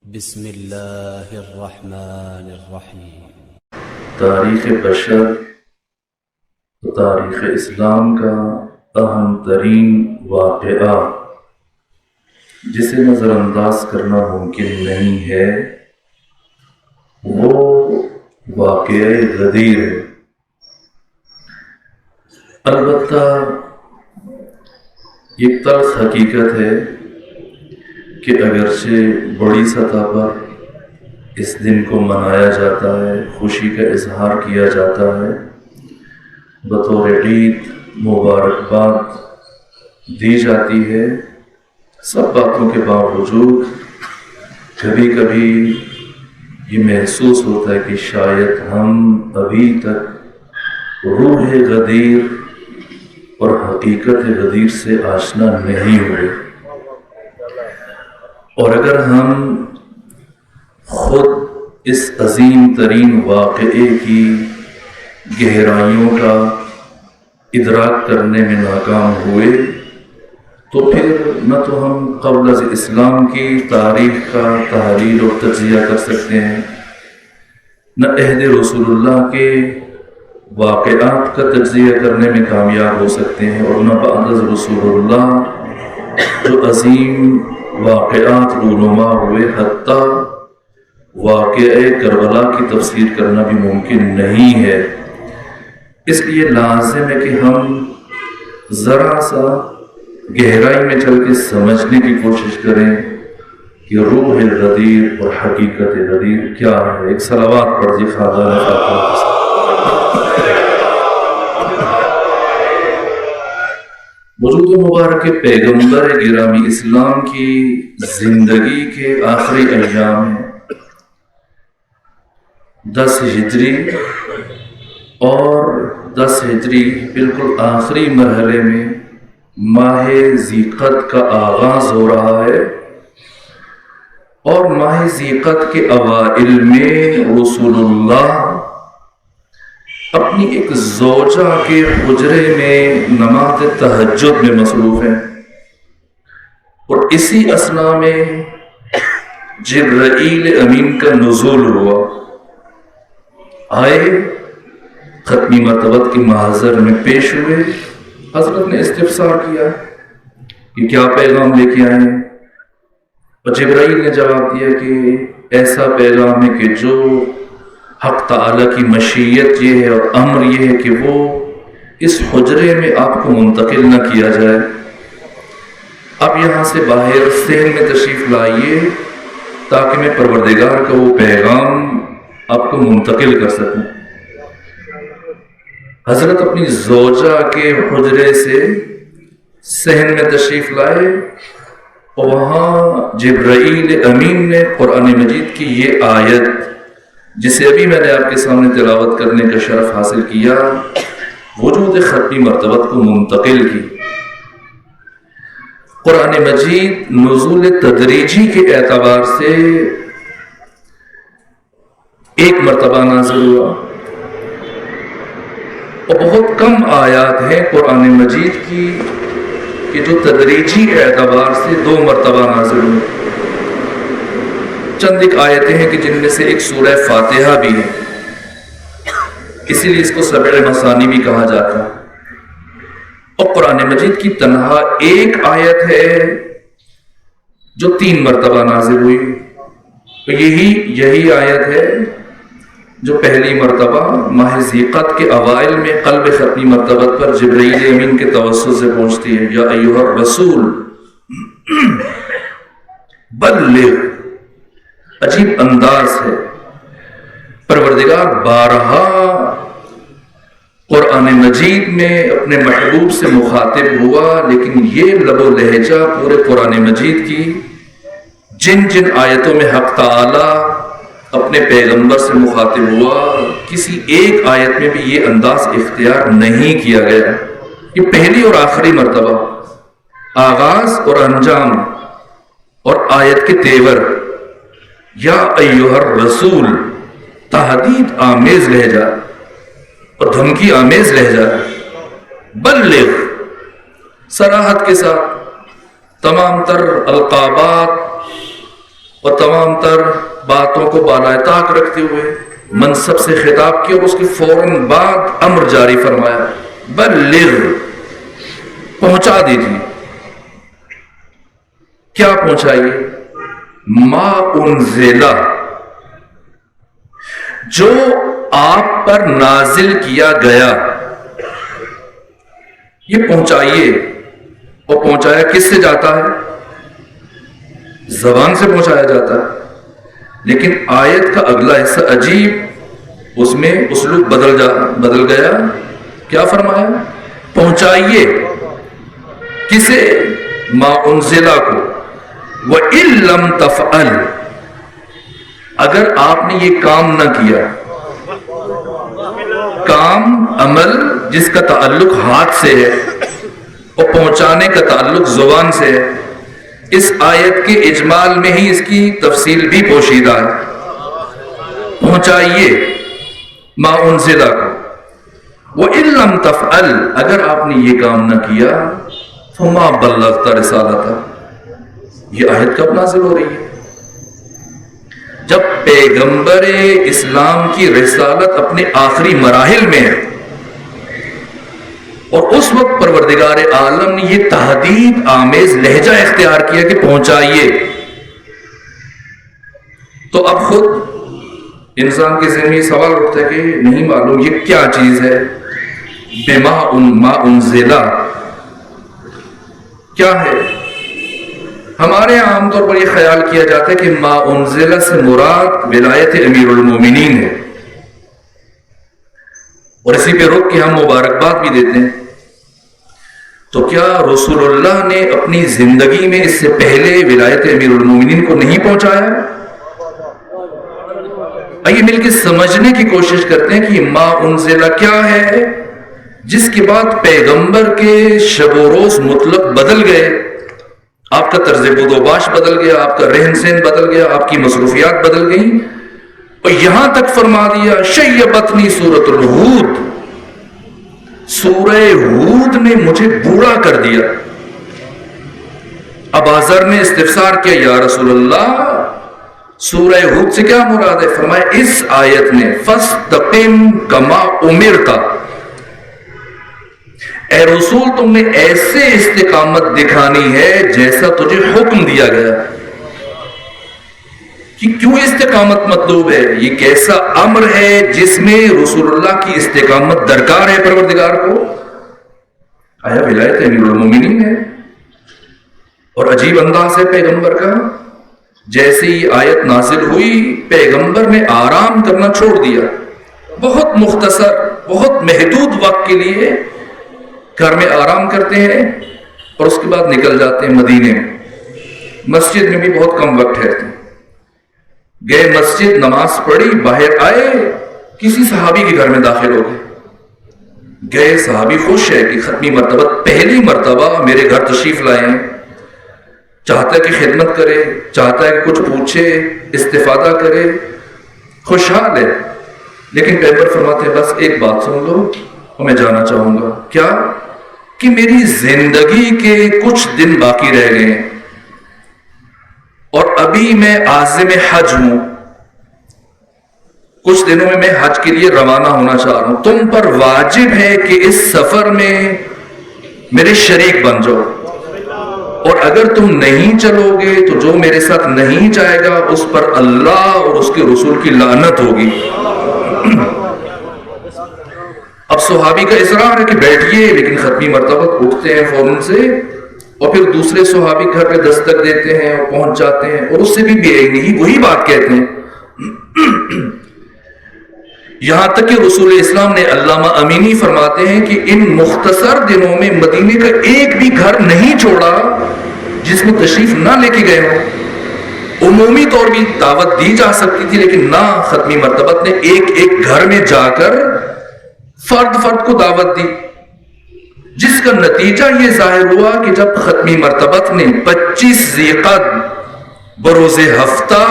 بسم اللہ الرحمن الرحیم۔ تاریخ بشر و تاریخ اسلام کا اہم ترین واقعہ جسے نظر انداز کرنا ممکن نہیں ہے وہ واقعہ غدیر ہے۔ البتہ ایک تلخ حقیقت ہے کہ اگرچہ بڑی سطح پر اس دن کو منایا جاتا ہے، خوشی کا اظہار کیا جاتا ہے، بطور عید مبارکباد دی جاتی ہے، سب باتوں کے باوجود کبھی کبھی یہ محسوس ہوتا ہے کہ شاید ہم ابھی تک روح غدیر اور حقیقت غدیر سے آشنا نہیں ہوئے، اور اگر ہم خود اس عظیم ترین واقعے کی گہرائیوں کا ادراک کرنے میں ناکام ہوئے تو پھر نہ تو ہم قبل از اسلام کی تاریخ کا تحلیل اور تجزیہ کر سکتے ہیں، نہ عہد رسول اللہ کے واقعات کا تجزیہ کرنے میں کامیاب ہو سکتے ہیں، اور نہ بعد از رسول اللہ جو عظیم واقعات رونما ہوئے حتیٰ واقعہ کربلا کی تفسیر کرنا بھی ممکن نہیں ہے۔ اس لیے لازم ہے کہ ہم ذرا سا گہرائی میں چل کے سمجھنے کی کوشش کریں کہ روح غدیر اور حقیقت غدیر کیا ہے۔ ایک صلوات پڑھ خاقان فاطمہ کے ساتھ۔ وجود مبارک پیغمبر گرامی اسلام کی زندگی کے آخری ایام ہیں، 10 ہجری اور 10 ہجری بالکل آخری مرحلے میں ماہ ذیقعد کا آغاز ہو رہا ہے، اور ماہ ذیقعد کے اوائل میں رسول اللہ اپنی ایک زوجہ کے حجرے میں نماز تہجد میں مصروف ہیں، اور اسی اثناء میں جبرائیل امین کا نزول ہوا، آئے ختمی مرتبت کی محضر میں پیش ہوئے، حضرت نے استفسار کیا کہ کیا پیغام لے کے آئے ہیں، اور جبرائیل نے جواب دیا کہ ایسا پیغام ہے کہ جو حق تعالیٰ کی مشیت یہ ہے اور امر یہ ہے کہ وہ اس حجرے میں آپ کو منتقل نہ کیا جائے، اب یہاں سے باہر صحن میں تشریف لائیے تاکہ میں پروردگار کا وہ پیغام آپ کو منتقل کر سکوں۔ حضرت اپنی زوجہ کے حجرے سے صحن میں تشریف لائے، اور وہاں جبرائیل امین نے قرآن مجید کی یہ آیت جسے ابھی میں نے آپ کے سامنے تلاوت کرنے کا شرف حاصل کیا، وجود ختمی مرتبت کو منتقل کی۔ قرآن مجید نزول تدریجی کے اعتبار سے ایک مرتبہ نازل ہوا، اور بہت کم آیات ہیں قرآن مجید کی کہ جو تدریجی اعتبار سے 2 مرتبہ نازل ہوئی۔ چند ایک آیتیں ہیں کہ جن میں سے ایک سورہ فاتحہ بھی ہے، اسی لیے اس کو سبع مثانی بھی کہا جاتا ہے، اور قرآن مجید کی تنہا ایک آیت ہے جو 3 مرتبہ نازل ہوئی، تو یہی آیت ہے جو پہلی مرتبہ ماہ ذیقعد کے اوائل میں قلب ختمی مرتبت پر جبرائیل امین کے توسط سے پہنچتی ہے۔ یا ایھا الرسول بلغ، عجیب انداز ہے، پروردگار بارہا قرآن مجید میں اپنے محبوب سے مخاطب ہوا، لیکن یہ لب و لہجہ پورے قرآن مجید کی جن جن آیتوں میں حق تعالی اپنے پیغمبر سے مخاطب ہوا، کسی ایک آیت میں بھی یہ انداز اختیار نہیں کیا گیا۔ یہ پہلی اور آخری مرتبہ آغاز اور انجام اور آیت کے تیور، یا ایھا الرسول تحدید آمیز لہجہ اور دھمکی آمیز لہجہ، بلغ صراحت کے ساتھ تمام تر القابات اور تمام تر باتوں کو بالائے طاق رکھتے ہوئے منصب سے خطاب کیا اور اس کے فوراً بعد امر جاری فرمایا، بلغ، پہنچا دیجیے۔ کیا پہنچائیے؟ ما انزل، جو آپ پر نازل کیا گیا، یہ پہنچائیے۔ اور پہنچایا کس سے جاتا ہے؟ زبان سے پہنچایا جاتا ہے۔ لیکن آیت کا اگلا حصہ عجیب، اس میں اسلوب بدل گیا۔ کیا فرمایا؟ پہنچائیے کسے؟ ما انزلہ کو۔ وَإِن لَّمْ تَفْعَلْ، اگر آپ نے یہ کام نہ کیا، کام عمل جس کا تعلق ہاتھ سے ہے اور پہنچانے کا تعلق زبان سے ہے، اس آیت کے اجمال میں ہی اس کی تفصیل بھی پوشیدہ ہے۔ پہنچائیے ما انزلہ کو۔ وَإِن لَّمْ تَفْعَلْ، اگر آپ نے یہ کام نہ کیا، فَمَا بَلَّغْتَ رِسَالَتَهُ، یہ آیت کب نازل ہو رہی ہے؟ جب پیغمبر اسلام کی رسالت اپنے آخری مراحل میں ہے، اور اس وقت پروردگار عالم نے یہ تہدید آمیز لہجہ اختیار کیا کہ پہنچائیے، تو اب خود انسان کے ذہن میں سوال اٹھتا ہے کہ نہیں معلوم یہ کیا چیز ہے؟ ما انزلہ کیا ہے؟ ہمارے عام طور پر یہ خیال کیا جاتا ہے کہ ما انزلہ سے مراد ولایت امیر المومنین ہے، اور اسی پہ رک کے ہم مبارکباد بھی دیتے ہیں۔ تو کیا رسول اللہ نے اپنی زندگی میں اس سے پہلے ولایت امیر المومنین کو نہیں پہنچایا؟ آئیے مل کے سمجھنے کی کوشش کرتے ہیں کہ ما انزلہ کیا ہے، جس کے بعد پیغمبر کے شب و روز مطلق بدل گئے، آپ کا طرز بود و باش بدل گیا، آپ کا رہن سہن بدل گیا، آپ کی مصروفیات بدل گئیں، اور یہاں تک فرما دیا شیبتنی سورۃ الہود، سورہ ہود نے مجھے بوڑھا کر دیا۔ ابا ذر نے استفسار کیا، یا رسول اللہ سورہ ہود سے کیا مراد ہے؟ فرمایا اس آیت نے فاستقم کما امرت، اے رسول تم نے ایسے استقامت دکھانی ہے جیسا تجھے حکم دیا گیا۔ کہ کیوں استقامت مطلوب ہے؟ یہ کیسا امر ہے جس میں رسول اللہ کی استقامت درکار ہے پروردگار کو؟ آیا ولایت امیر المومنین ہے، اور عجیب انداز ہے پیغمبر کا، جیسے ہی آیت نازل ہوئی پیغمبر نے آرام کرنا چھوڑ دیا، بہت مختصر بہت محدود وقت کے لیے گھر میں آرام کرتے ہیں اور اس کے بعد نکل جاتے ہیں مدینے میں۔ مسجد میں بھی بہت کم وقت ٹھہرتے ہیں، گئے مسجد نماز پڑھی، باہر آئے کسی صحابی کے گھر میں داخل ہو گئے، صحابی خوش ہے کہ ختمی مرتبہ پہلی مرتبہ میرے گھر تشریف لائے ہیں، چاہتا ہے کہ خدمت کرے، چاہتا ہے کہ کچھ پوچھے، استفادہ کرے، خوشحال ہے۔ لیکن پیغمبر فرماتے ہیں بس ایک بات سن لو اور میں جانا چاہوں گا۔ کیا؟ کہ میری زندگی کے کچھ دن باقی رہ گئے ہیں اور ابھی میں عازم حج ہوں، کچھ دنوں میں حج کے لیے روانہ ہونا چاہ رہا ہوں، تم پر واجب ہے کہ اس سفر میں میرے شریک بن جاؤ، اور اگر تم نہیں چلو گے تو جو میرے ساتھ نہیں جائے گا اس پر اللہ اور اس کے رسول کی لعنت ہوگی۔ اب صحابی کا اصرار ہے کہ بیٹھیے، لیکن ختمی مرتبہ اٹھتے ہیں فوراً سے اور پھر دوسرے صحابی گھر پہ دستک دیتے ہیں اور پہنچ جاتے ہیں، اور اس سے بھی بے نہیں وہی بات کہتے ہیں، یہاں تک کہ رسول اسلام نے علامہ امینی فرماتے ہیں کہ ان مختصر دنوں میں مدینے کا ایک بھی گھر نہیں چھوڑا جس میں تشریف نہ لے کے گئے ہوں۔ عمومی طور بھی دعوت دی جا سکتی تھی، لیکن نہ، ختمی مرتبت نے ایک ایک گھر میں جا کر فرد فرد کو دعوت دی، جس کا نتیجہ یہ ظاہر ہوا کہ جب ختمی مرتبت نے 25 ذیقعدہ بروز ہفتہ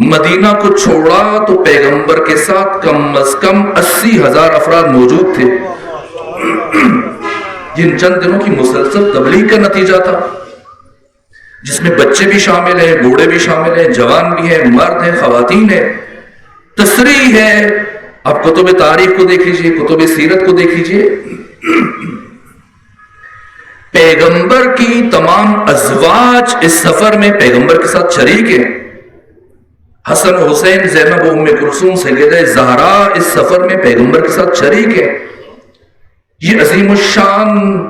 مدینہ کو چھوڑا تو پیغمبر کے ساتھ کم از کم 80,000 افراد موجود تھے، جن چند دنوں کی مسلسل تبلیغ کا نتیجہ تھا۔ جس میں بچے بھی شامل ہیں، بوڑھے بھی شامل ہیں، جوان بھی ہیں، مرد ہیں، خواتین ہیں، تصریح ہے. آپ کتب تاریخ کو دیکھ لیجئے، کتب سیرت کو دیکھ لیجئے. پیغمبر کی تمام ازواج اس سفر میں پیغمبر کے ساتھ شریک ہیں. حسن حسین، زینب و ام کلثوم، سیدہ زہرا اس سفر میں پیغمبر کے ساتھ شریک ہیں. یہ عظیم الشان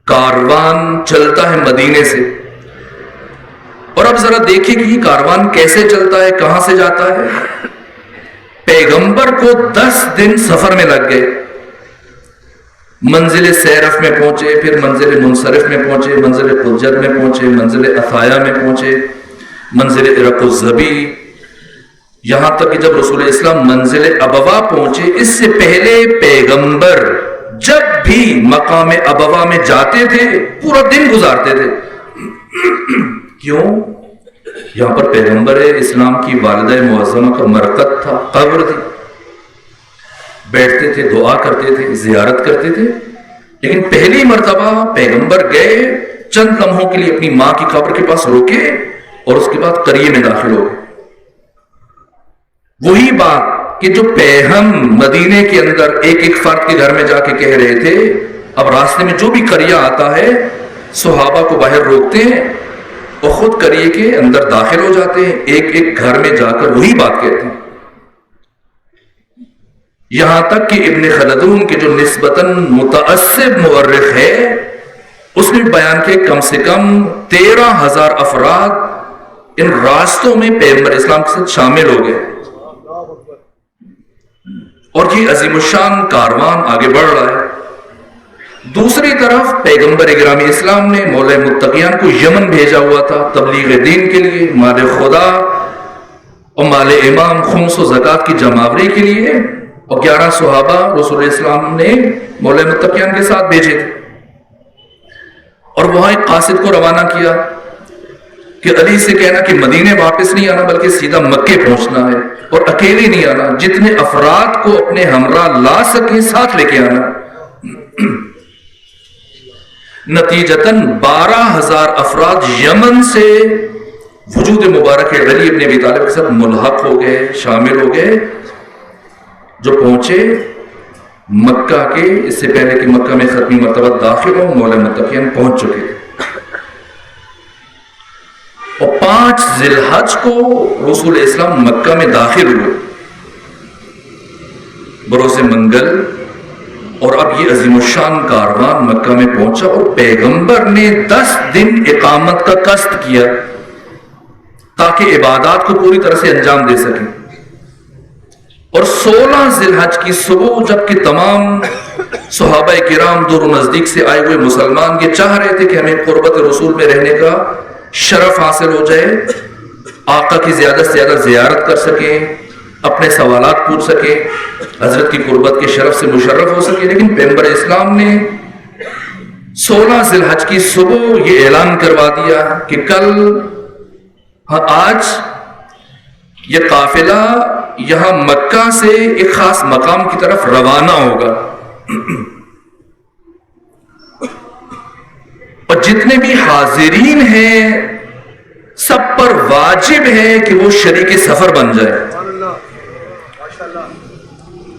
کاروان چلتا ہے مدینے سے. اور اب ذرا دیکھیں کہ یہ کاروان کیسے چلتا ہے، کہاں سے جاتا ہے. پیغمبر کو 10 دن سفر میں لگ گئے. منزل سیرف میں پہنچے، پھر منزل منصرف میں پہنچے، منزل حجر میں پہنچے، منزل عطایا میں پہنچے، منزل عرق الزبی، یہاں تک کہ جب رسول اسلام منزل ابوا پہنچے، اس سے پہلے پیغمبر جب بھی مقام ابوا میں جاتے تھے پورا دن گزارتے تھے. کیوں؟ یہاں پر پیغمبر اسلام کی والدہ معظمہ کا مرقد تھا، قبر تھی. بیٹھتے تھے، دعا کرتے تھے، زیارت کرتے تھے. لیکن پہلی مرتبہ پیغمبر گئے، چند لمحوں کے لیے اپنی ماں کی قبر کے پاس رکے اور اس کے بعد قریے میں داخل ہو گئے. وہی بات کہ جو پیہم مدینے کے اندر ایک ایک فرد کے گھر میں جا کے کہہ رہے تھے، اب راستے میں جو بھی قریہ آتا ہے صحابہ کو باہر روکتے ہیں اور خود قریے کے اندر داخل ہو جاتے ہیں، ایک ایک گھر میں جا کر وہی بات کہتے ہیں. یہاں تک کہ ابن خلدون کے جو نسبتاً متعصب مورخ ہے، اس نے بیان کے کم سے کم 13,000 افراد ان راستوں میں پیغمبر اسلام کے ساتھ شامل ہو گئے. اور یہ عظیم الشان کاروان آگے بڑھ رہا ہے. دوسری طرف پیغمبر گرامی اسلام نے مولا متقیان کو یمن بھیجا ہوا تھا تبلیغ دین کے لیے، مال خدا اور مال امام، خمس و زکوٰۃ کی جمعآوری کے لیے. اور 11 صحابہ رسول اسلام نے مولا متقیان کے ساتھ بھیجے تھے. اور وہاں ایک قاصد کو روانہ کیا کہ علی سے کہنا کہ مدینے واپس نہیں آنا بلکہ سیدھا مکے پہنچنا ہے، اور اکیلے نہیں آنا، جتنے افراد کو اپنے ہمراہ لا سکیں ساتھ لے کے آنا. نتیجتاً 12,000 افراد یمن سے وجود مبارک علی ابن ابی طالب کے ساتھ ملحق ہو گئے، شامل ہو گئے. جو پہنچے مکہ کے، اس سے پہلے کہ مکہ میں ختمی مرتبہ داخل ہو، مولا متقیان پہنچ چکے تھے. اور 5 ذی الحج کو رسول اسلام مکہ میں داخل ہوئے بروز منگل. اور اب یہ عظیم الشان کاروان مکہ میں پہنچا اور پیغمبر نے 10 دن اقامت کا قصد کیا تاکہ عبادات کو پوری طرح سے انجام دے سکیں. اور 16 ذی الحج کی صبح جب کہ تمام صحابہ کرام دور و نزدیک سے آئے ہوئے مسلمان یہ چاہ رہے تھے کہ ہمیں قربت رسول میں رہنے کا شرف حاصل ہو جائے، آقا کی زیادہ سے زیادہ زیارت کر سکیں، اپنے سوالات پوچھ سکیں، حضرت کی قربت کے شرف سے مشرف ہو سکے. لیکن پیغمبر اسلام نے 16 ذی الحج کی صبح یہ اعلان کروا دیا کہ آج یہ قافلہ یہاں مکہ سے ایک خاص مقام کی طرف روانہ ہوگا، اور جتنے بھی حاضرین ہیں سب پر واجب ہے کہ وہ شریک سفر بن جائے.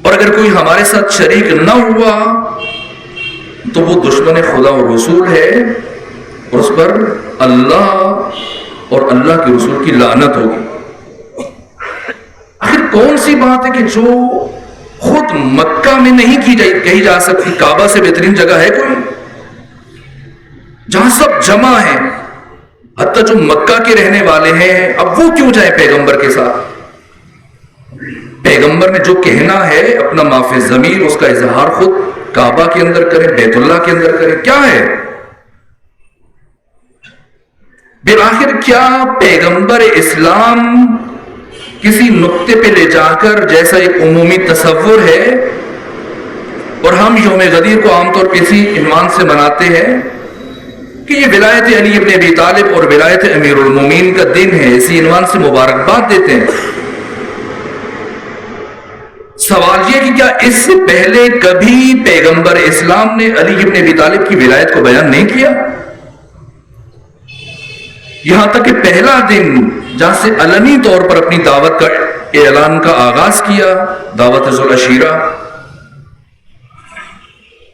اور اگر کوئی ہمارے ساتھ شریک نہ ہوا تو وہ دشمن خدا و رسول ہے اور اس پر اللہ اور اللہ کے رسول کی لعنت ہوگی. آخر کون سی بات ہے کہ جو خود مکہ میں نہیں کہی جا سکتی؟ کعبہ سے بہترین جگہ ہے کوئی جہاں سب جمع ہیں، حتیٰ جو مکہ کے رہنے والے ہیں، اب وہ کیوں جائیں پیغمبر کے ساتھ؟ پیغمبر نے جو کہنا ہے اپنا معافی ضمیر اس کا اظہار خود کعبہ کے اندر کریں، بیت اللہ کے اندر کریں. کیا ہے بالآخر؟ کیا پیغمبر اسلام کسی نقطے پہ لے جا کر، جیسا ایک عمومی تصور ہے اور ہم یوم غدیر کو عام طور پہ اسی عنوان سے مناتے ہیں کہ یہ ولایت علی ابن ابی طالب اور ولایت امیر المومنین کا دن ہے، اسی عنوان سے مبارکباد دیتے ہیں. سوال یہ کہ کیا اس سے پہلے کبھی پیغمبر اسلام نے علی ابن ابی طالب کی ولایت کو بیان نہیں کیا؟ یہاں تک کہ پہلا دن جہاں سے علنی طور پر اپنی دعوت کا اعلان کا آغاز کیا، دعوت ذو العشیرہ،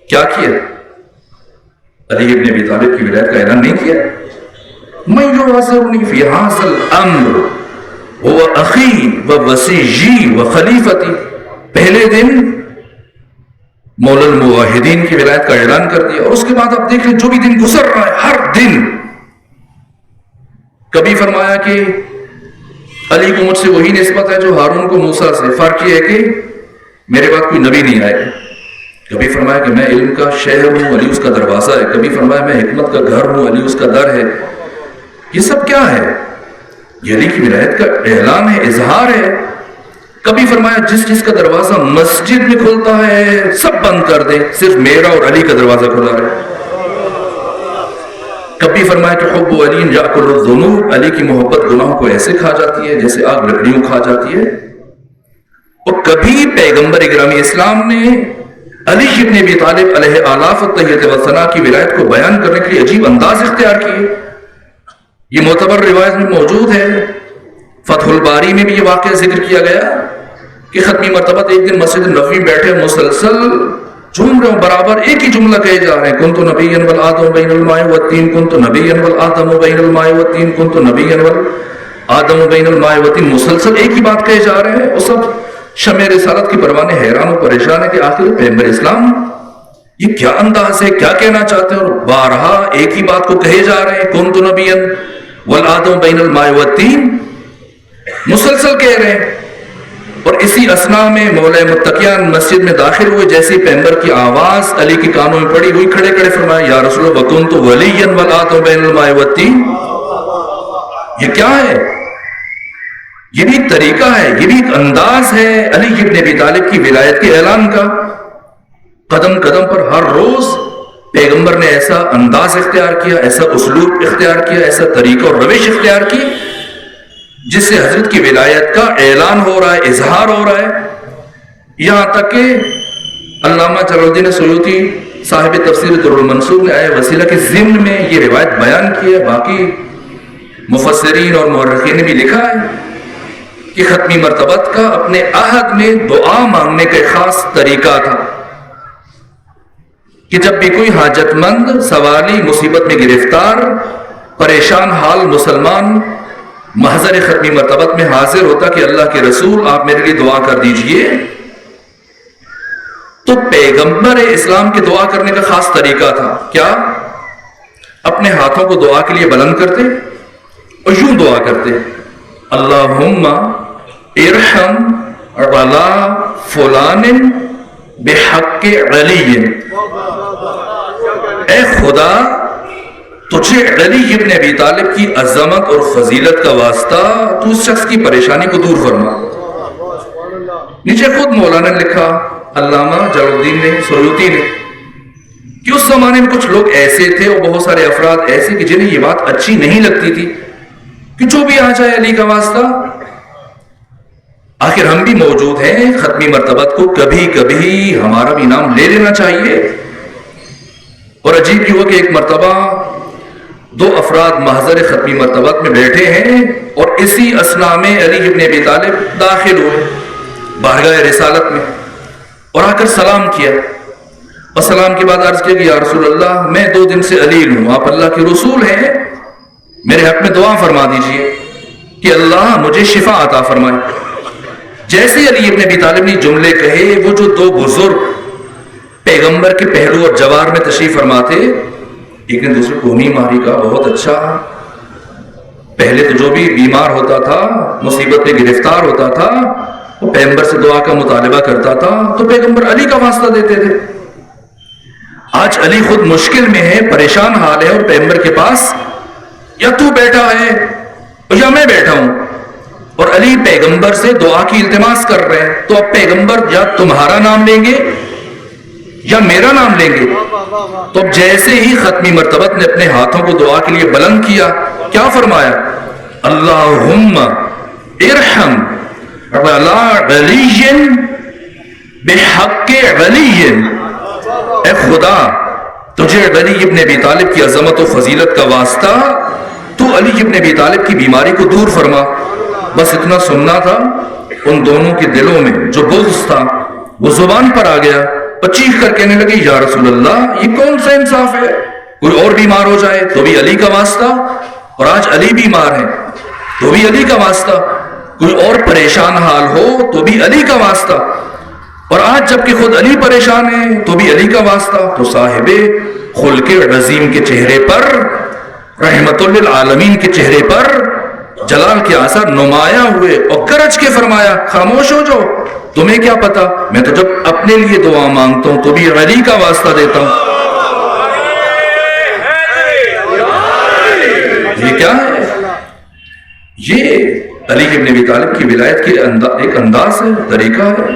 کیا کیا؟ علی ابن ابی طالب کی ولایت کا اعلان نہیں کیا. میں یعذرنی فی ھذا الامر هو اخی و وصیی و خلیفتی. پہلے دن مولا الموحدین کی ولایت کا اعلان کر دیا. اور اس کے بعد آپ دیکھ لیں جو بھی دن گزر رہا ہے، ہر دن کبھی فرمایا کہ علی کو مجھ سے وہی نسبت ہے جو ہارون کو موسیٰ سے، فرق یہ ہے کہ میرے بعد کوئی نبی نہیں آئے. کبھی فرمایا کہ میں علم کا شہر ہوں، علی اس کا دروازہ ہے. کبھی فرمایا میں حکمت کا گھر ہوں، علی اس کا در ہے. یہ سب کیا ہے؟ یہ علی کی ولایت کا اعلان ہے، اظہار ہے. کبھی فرمایا جس جس کا دروازہ مسجد میں کھلتا ہے سب بند کر دے، صرف میرا اور علی کا دروازہ کھلا رہے. کبھی فرمایا کہ حب علی یأکل الذنوب، علی کی محبت گناہوں کو ایسے کھا جاتی ہے جیسے آگ لکڑیوں کھا جاتی ہے. اور کبھی پیغمبر اکرامی اسلام نے علی ابن ابی طالب علیہ آلاف التحیۃ والثناء کی ولایت کو بیان کرنے کے لیے عجیب انداز اختیار کیے. یہ معتبر روایت میں موجود ہے. فتح الباری میں بھی یہ واقعہ ذکر کیا گیا کہ ختمی مرتبہ ایک دن مسجد نبوی بیٹھے مسلسل جھوم رہے ہوں، برابر ایک ہی جملہ کہے جا رہے ہیں، کنت نبیا والآدم بین الماء والطین، کنت نبیا والآدم بین الماء والطین، کنت نبیا والآدم بین الماء والطین. مسلسل ایک ہی بات کہے جا رہے ہیں. اور سب شمع رسالت کی پروانے حیران و پریشان ہے کہ آخر پیغمبر اسلام یہ کیا انداز ہے، کیا کہنا چاہتے ہیں. اور بارہا ایک ہی بات کو کہے جا رہے ہیں، کنت نبیا والآدم بین الماء والطین، مسلسل کہہ رہے ہیں. اور اسی اسنا میں مولا متقیان مسجد میں داخل ہوئے، جیسے پیغمبر کی آواز علی کے کانوں میں پڑی ہوئی، کھڑے کھڑے فرمایا یا رسول اللہ وکنت ولیا والآدم بین الماء والطین. یہ کیا ہے؟ یہ بھی ایک طریقہ ہے، یہ بھی ایک انداز ہے علی ابن ابی طالب کی ولایت کے اعلان کا. قدم قدم پر ہر روز پیغمبر نے ایسا انداز اختیار کیا، ایسا اسلوب اختیار کیا، ایسا طریقہ اور روش اختیار کی جس سے حضرت کی ولایت کا اعلان ہو رہا ہے، اظہار ہو رہا ہے. یہاں تک کہ علامہ جلال الدین سیوطی صاحب تفسیر در المنصور نے آیہ وسیلہ کے ضمن میں یہ روایت بیان کی ہے. باقی مفسرین اور مورخین نے بھی لکھا ہے کہ ختمی مرتبت کا اپنے عہد میں دعا مانگنے کا ایک خاص طریقہ تھا کہ جب بھی کوئی حاجت مند، سوالی، مصیبت میں گرفتار، پریشان حال مسلمان محضر ختمی مرتبت میں حاضر ہوتا کہ اللہ کے رسول آپ میرے لیے دعا کر دیجئے، تو پیغمبر اسلام کے دعا کرنے کا خاص طریقہ تھا. کیا؟ اپنے ہاتھوں کو دعا کے لیے بلند کرتے اور یوں دعا کرتے، اللہم ارحم علی فلان بحق علی. اے خدا تجھے علی ابن ابی طالب کی عظمت اور فضیلت کا واسطہ تو اس شخص کی پریشانی کو دور فرما. نیچے خود مولانا نے لکھا، علامہ جلال الدین سیوطی نے، کہ اس زمانے میں کچھ لوگ ایسے تھے اور بہت سارے افراد ایسے کہ جنہیں یہ بات اچھی نہیں لگتی تھی کہ جو بھی آ جائے علی کا واسطہ. آخر ہم بھی موجود ہیں، ختمی مرتبت کو کبھی کبھی ہمارا بھی نام لے لینا چاہیے. اور عجیب یہ ہوا کہ ایک مرتبہ دو افراد محضر ختمی مرتبت میں بیٹھے ہیں اور اسی اسنا میں علی ابن ابی طالب داخل ہوئے بارگاہ رسالت میں اور آ کر سلام کیا. اور سلام کے بعد عرض کیا کہ یا رسول اللہ میں 2 دن سے علیل ہوں، آپ اللہ کے رسول ہیں، میرے حق میں دعا فرما دیجئے کہ اللہ مجھے شفا عطا فرمائے. جیسے علی ابن ابی طالب نے جملے کہے، وہ جو 2 بزرگ پیغمبر کے پہلو اور جوار میں تشریف فرما تھے، ایک نے دوسرے کو نہیں ماری، کہا بہت اچھا، پہلے تو جو بھی بیمار ہوتا تھا، مصیبت میں گرفتار ہوتا تھا، وہ پیغمبر سے دعا کا مطالبہ کرتا تھا تو پیغمبر علی کا واسطہ دیتے تھے. آج علی خود مشکل میں ہے، پریشان حال ہے، اور پیغمبر کے پاس یا تو بیٹھا ہے یا میں بیٹھا ہوں، اور علی پیغمبر سے دعا کی التماس کر رہے ہیں. تو اب پیغمبر یا تمہارا نام لیں گے یا میرا نام لیں گے. تو اب جیسے ہی ختمی مرتبت نے اپنے ہاتھوں کو دعا کے لیے بلند کیا، کیا فرمایا؟ اللہم ارحم علی علی بحق علی. اے خدا تجھے علی ابن ابی طالب کی عظمت و فضیلت کا واسطہ تو علی ابن ابی طالب کی بیماری کو دور فرما. بس اتنا سننا تھا. ان دونوں کے دلوں میں جو بغض تھا وہ زبان پر آ گیا. چیخ کر کہنے لگے یا رسول اللہ یہ کون سا انصاف ہے؟ کوئی اور بیمار ہو جائے تو بھی علی کا واسطہ، اور آج علی بیمار ہے تو بھی علی کا واسطہ. کوئی اور پریشان حال ہو تو بھی علی کا واسطہ، اور آج جب کہ خود علی پریشان ہے تو بھی علی کا واسطہ. تو صاحب خلق عظیم کے چہرے پر، رحمت للعالمین کے چہرے پر جلال کے آثار نمایاں ہوئے اور گرج کے فرمایا خاموش ہو جاؤ، تمہیں کیا پتا، میں تو جب اپنے لیے دعا مانگتا ہوں تو بھی علی کا واسطہ دیتا ہوں. یہ کیا ہے؟ یہ علی ابن ابی طالب کی ولایت کی ایک انداز ہے، طریقہ ہے.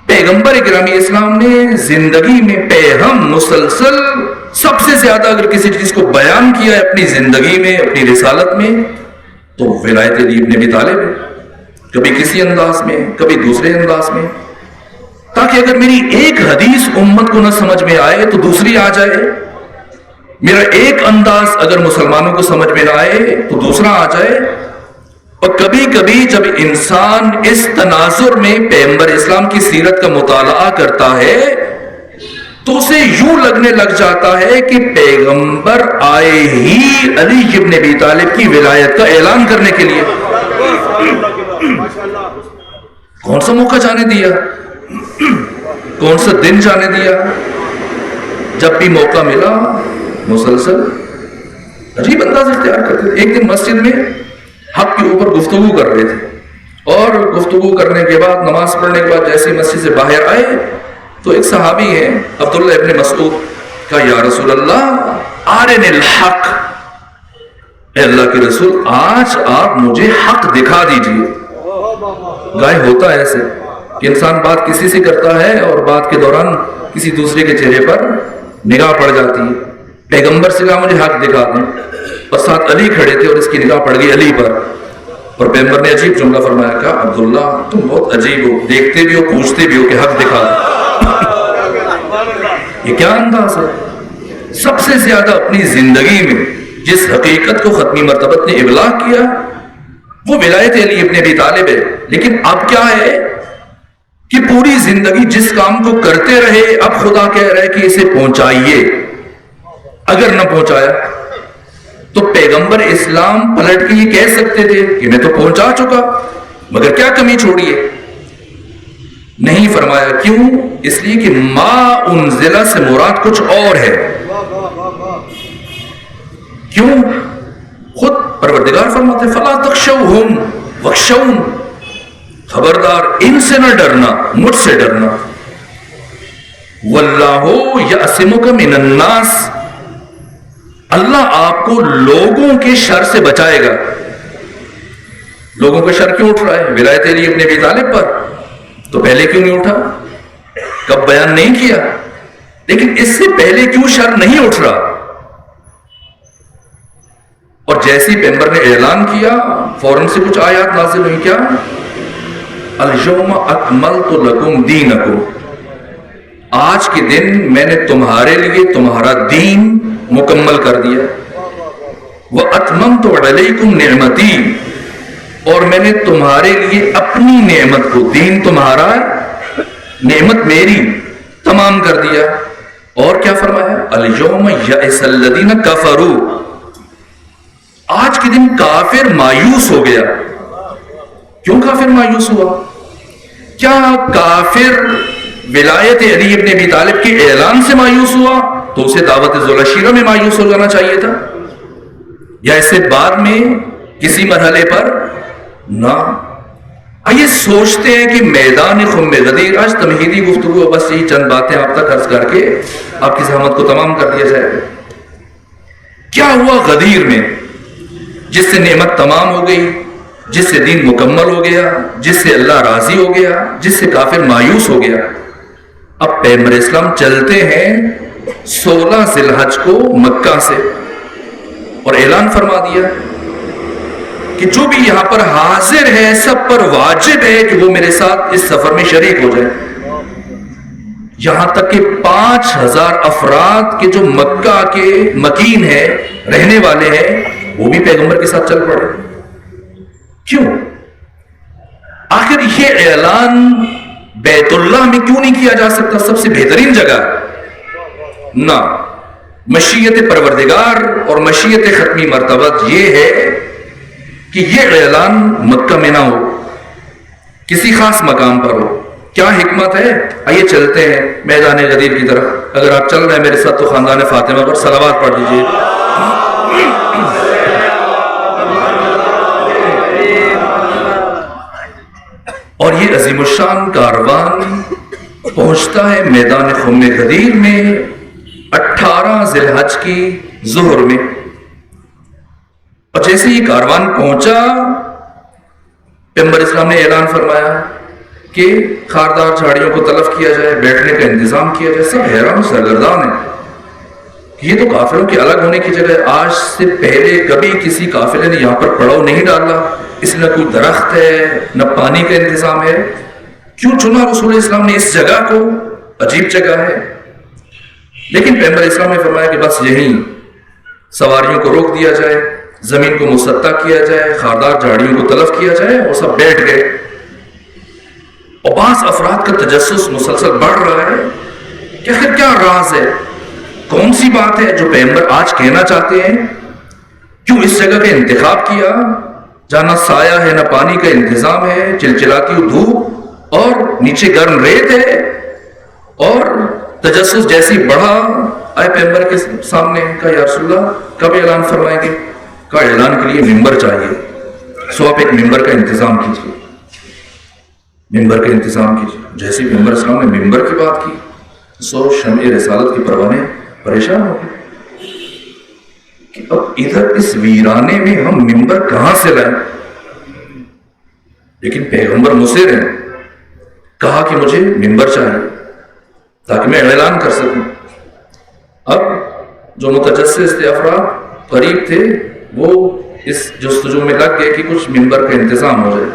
پیغمبر گرامی اسلام نے زندگی میں پیغام مسلسل سب سے زیادہ اگر کسی چیز کو بیان کیا ہے اپنی زندگی میں، اپنی رسالت میں، تو ولایت علی ابن ابی طالب ہے. کبھی کسی انداز میں، کبھی دوسرے انداز میں، تاکہ اگر میری ایک حدیث امت کو نہ سمجھ میں آئے تو دوسری آ جائے. میرا ایک انداز اگر مسلمانوں کو سمجھ میں نہ آئے تو دوسرا آ جائے. اور کبھی کبھی جب انسان اس تناظر میں پیغمبر اسلام کی سیرت کا مطالعہ کرتا ہے تو اسے یوں لگنے لگ جاتا ہے کہ پیغمبر آئے ہی علی ابن ابی طالب کی ولایت کا اعلان کرنے کے لیے. کون سا موقع جانے دیا، کون سا دن جانے دیا، جب بھی موقع ملا مسلسل عجیب انداز اختیار کرتے تھے. ایک دن مسجد میں حق کے اوپر گفتگو کر رہے تھے، اور گفتگو کرنے کے بعد نماز پڑھنے کے بعد جیسے مسجد سے باہر آئے تو ایک صحابی ہے عبداللہ ابن مسعود، کہا یا رسول اللہ آرن الحق، اے اللہ کے رسول آج آپ مجھے حق دکھا دیجئے. گائے ہوتا ہے ایسے کہ انسان بات کسی سے کرتا ہے اور بات کے دوران کسی دوسرے کے چہرے پر نگاہ پڑ جاتی ہے. پیغمبر سے کہا مجھے حق دکھا دیں، اور ساتھ علی کھڑے تھے اور اس کی نگاہ پڑ گئی علی پر، اور پیغمبر نے عجیب جملہ فرمایا، کہا عبداللہ تم بہت عجیب ہو، دیکھتے بھی ہو پوچھتے بھی ہو کہ حق دکھا دیں. یہ کیا انداز ہے؟ سب سے زیادہ اپنی زندگی میں جس حقیقت کو ختمی مرتبت نے ابلاغ کیا وہ ولایت علی ابن ابی طالب ہے. لیکن اب کیا ہے کہ پوری زندگی جس کام کو کرتے رہے اب خدا کہہ رہا ہے کہ اسے پہنچائیے. اگر نہ پہنچایا تو پیغمبر اسلام پلٹ کے یہ کہہ سکتے تھے کہ میں تو پہنچا چکا، مگر کیا کمی چھوڑی ہے؟ نہیں فرمایا. کیوں؟ اس لیے کہ ما انزلہ سے مراد کچھ اور ہے. کیوں؟ خود پروردگار فرماتے فلا تخشوہم وخشون، خبردار ان سے نہ ڈرنا، مجھ سے ڈرنا. واللہ یعصمک من الناس، اللہ آپ کو لوگوں کے شر سے بچائے گا. لوگوں کا شر کیوں اٹھ رہا ہے ولایت علی ابن ابی طالب پر؟ تو پہلے کیوں نہیں اٹھا؟ کب بیان نہیں کیا؟ لیکن اس سے پہلے کیوں شر نہیں اٹھ رہا؟ اور جیسی پیغمبر نے اعلان کیا فوراً سے کچھ آیات نازل ہوئی. کیا؟ الیوم اکملت لکم دینکم، آج کے دن میں نے تمہارے لیے تمہارا دین مکمل کر دیا. وَأَتْمَمْتُ عَلَيْكُمْ نِعْمَتِي، اور میں نے تمہارے لیے اپنی نعمت کو، دین تمہارا نعمت میری، تمام کر دیا. اور کیا فرمایا؟ الْيَوْمَ يَئِسَ الَّذِينَ كَفَرُوا، آج کے دن کافر مایوس ہو گیا. کیوں کافر مایوس ہوا؟ کیا کافر ولایت علی ابن ابی طالب کے اعلان سے مایوس ہوا تو اسے دعوت ذوالعشیرہ میں مایوس ہو جانا چاہیے تھا، یا اس سے بعد میں کسی مرحلے پر؟ نہ. آئیے سوچتے ہیں کہ میدان خم غدیر، آج تمہیدی گفتگو، بس یہی چند باتیں آپ تک عرض کر کے آپ کی زحمت کو تمام کر دیا جائے. کیا ہوا غدیر میں جس سے نعمت تمام ہو گئی، جس سے دین مکمل ہو گیا، جس سے اللہ راضی ہو گیا، جس سے کافر مایوس ہو گیا؟ اب پیغمبر اسلام چلتے ہیں 16 ذی الحج کو مکہ سے، اور اعلان فرما دیا کہ جو بھی یہاں پر حاضر ہے سب پر واجب ہے کہ وہ میرے ساتھ اس سفر میں شریک ہو جائے. یہاں تک کہ 5000 افراد کے جو مکہ کے مکین ہیں، رہنے والے ہیں، وہ بھی پیغمبر کے ساتھ چل پڑے. کیوں؟ آخر یہ اعلان بیت اللہ میں کیوں نہیں کیا جا سکتا؟ سب سے بہترین جگہ نہ. مشیت پروردگار اور مشیت ختمی مرتبہ یہ ہے کہ یہ اعلان مکہ میں نہ ہو، کسی خاص مقام پر ہو. کیا حکمت ہے؟ آئیے چلتے ہیں میدان غدیر کی طرف. اگر آپ چل رہے ہیں میرے ساتھ تو خاندان فاطمہ پر صلوات پڑھ دیجیے. اور یہ عظیم الشان کاروان پہنچتا ہے میدان خم غدیر میں 18 ذی الحج کی ظہر میں. اور جیسے یہ کاروان پہنچا، پیغمبر اسلام نے اعلان فرمایا کہ خاردار جھاڑیوں کو تلف کیا جائے، بیٹھنے کا انتظام کیا جائے. سب حیران و سرگردان ہیں. یہ تو کافروں کے الگ ہونے کی جگہ ہے. آج سے پہلے کبھی کسی قافلے نے یہاں پر پڑاؤ نہیں ڈالا. اس میں کوئی درخت ہے، نہ پانی کا انتظام ہے. کیوں چنا رسول اسلام نے اس جگہ کو؟ عجیب جگہ ہے. لیکن پیغمبر اسلام نے فرمایا کہ بس یہیں سواریوں کو روک دیا جائے، زمین کو مسطح کیا جائے، خاردار جھاڑیوں کو تلف کیا جائے. اور سب بیٹھ گئے. اور بعض افراد کا تجسس مسلسل بڑھ رہا ہے کہ آخر کیا راز ہے، کون سی بات ہے جو پیغمبر آج کہنا چاہتے ہیں. کیوں اس جگہ کا انتخاب کیا جہاں نہ سایہ ہے، نہ پانی کا انتظام ہے، چلچلاتی دھوپ اور نیچے گرم ریت ہے. اور تجسس جیسی بڑھا، آئے پیغمبر کے سامنے کہا یا رسول اللہ کب اعلان فرمائیں گے؟ کہا اعلان کے لیے ممبر چاہیے. سو آپ ایک ممبر کا انتظام کیجیے. ممبر کا انتظام کیجیے. جیسے پیغمبر اسلام نے ممبر کی بات کی، سو شمع رسالت کے پروانے پریشان ہو گئے کہ اب ادھر اس ویرانے میں ہم ممبر کہاں سے لائیں. لیکن پیغمبر مصر ہیں. کہا کہ مجھے ممبر چاہیے تاکہ میں اعلان کر سکوں. اب جو متجسس تھے، افراد قریب تھے، وہ اس جستجو میں لگ گئے کہ کچھ ممبر کا انتظام ہو جائے.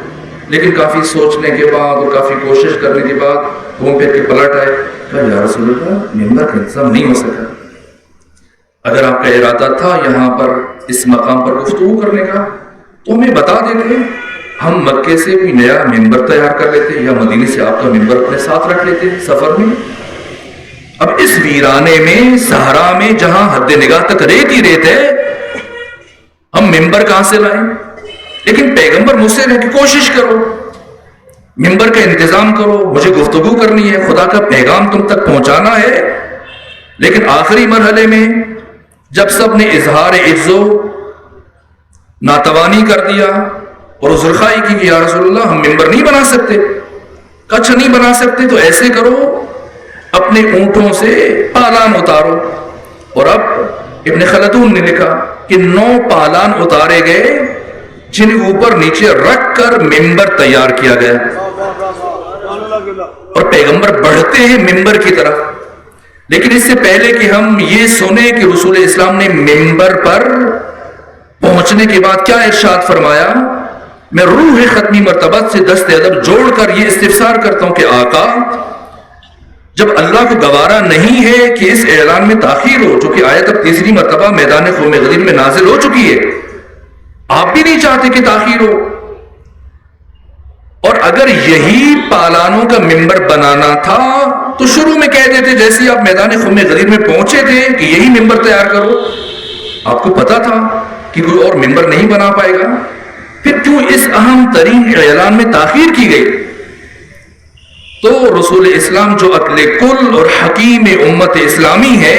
لیکن کافی سوچنے کے بعد اور کافی کوشش کرنے کے بعد گھوم پھر کے پلٹ آئے. کہا یا رسول اللہ ممبر کا انتظام نہیں ہو سکا. اگر آپ کا ارادہ تھا یہاں پر اس مقام پر گفتگو کرنے کا تو ہمیں بتا دیتے، ہم مکے سے کوئی نیا ممبر تیار کر لیتے یا مدینے سے آپ کا ممبر اپنے ساتھ رکھ لیتے سفر میں. اب اس ویرانے میں، صحرا میں، جہاں حد نگاہ تک ریت ہی ریت ہے، ہم ممبر کہاں سے لائیں؟ لیکن پیغمبر مجھ سے کہ کوشش کرو، ممبر کا انتظام کرو، مجھے گفتگو کرنی ہے، خدا کا پیغام تم تک پہنچانا ہے. لیکن آخری مرحلے میں جب سب نے اظہار عجز و ناتوانی کر دیا اور عذرخواہی کی کہ یا رسول اللہ ہم ممبر نہیں بنا سکتے. کچھ نہیں بنا سکتے تو ایسے کرو، اپنے اونٹوں سے پالان اتارو. اور اب ابن خلدون نے لکھا کہ 9 پالان اتارے گئے جنہیں اوپر نیچے رکھ کر ممبر تیار کیا گیا. اور پیغمبر بڑھتے ہیں ممبر کی طرف. لیکن اس سے پہلے کہ ہم یہ سنیں کہ رسول اسلام نے ممبر پر پہنچنے کے بعد کیا ارشاد فرمایا، میں روح ختمی مرتبہ سے دست ادب جوڑ کر یہ استفسار کرتا ہوں کہ آقا، جب اللہ کو گوارا نہیں ہے کہ اس اعلان میں تاخیر ہو، جو کہ آیت اب تیسری مرتبہ میدان خم غدیر میں نازل ہو چکی ہے، آپ بھی نہیں چاہتے کہ تاخیر ہو، اور اگر یہی پالانوں کا ممبر بنانا تھا تو شروع میں کہہ دیتے، جیسے آپ میدان خم غدیر میں پہنچے تھے کہ یہی ممبر تیار کرو. آپ کو پتا تھا کہ کوئی اور ممبر نہیں بنا پائے گا، پھر کیوں اس اہم ترین اعلان میں تاخیر کی گئی؟ تو رسول اسلام جو عقل کل اور حکیم امت اسلامی ہے،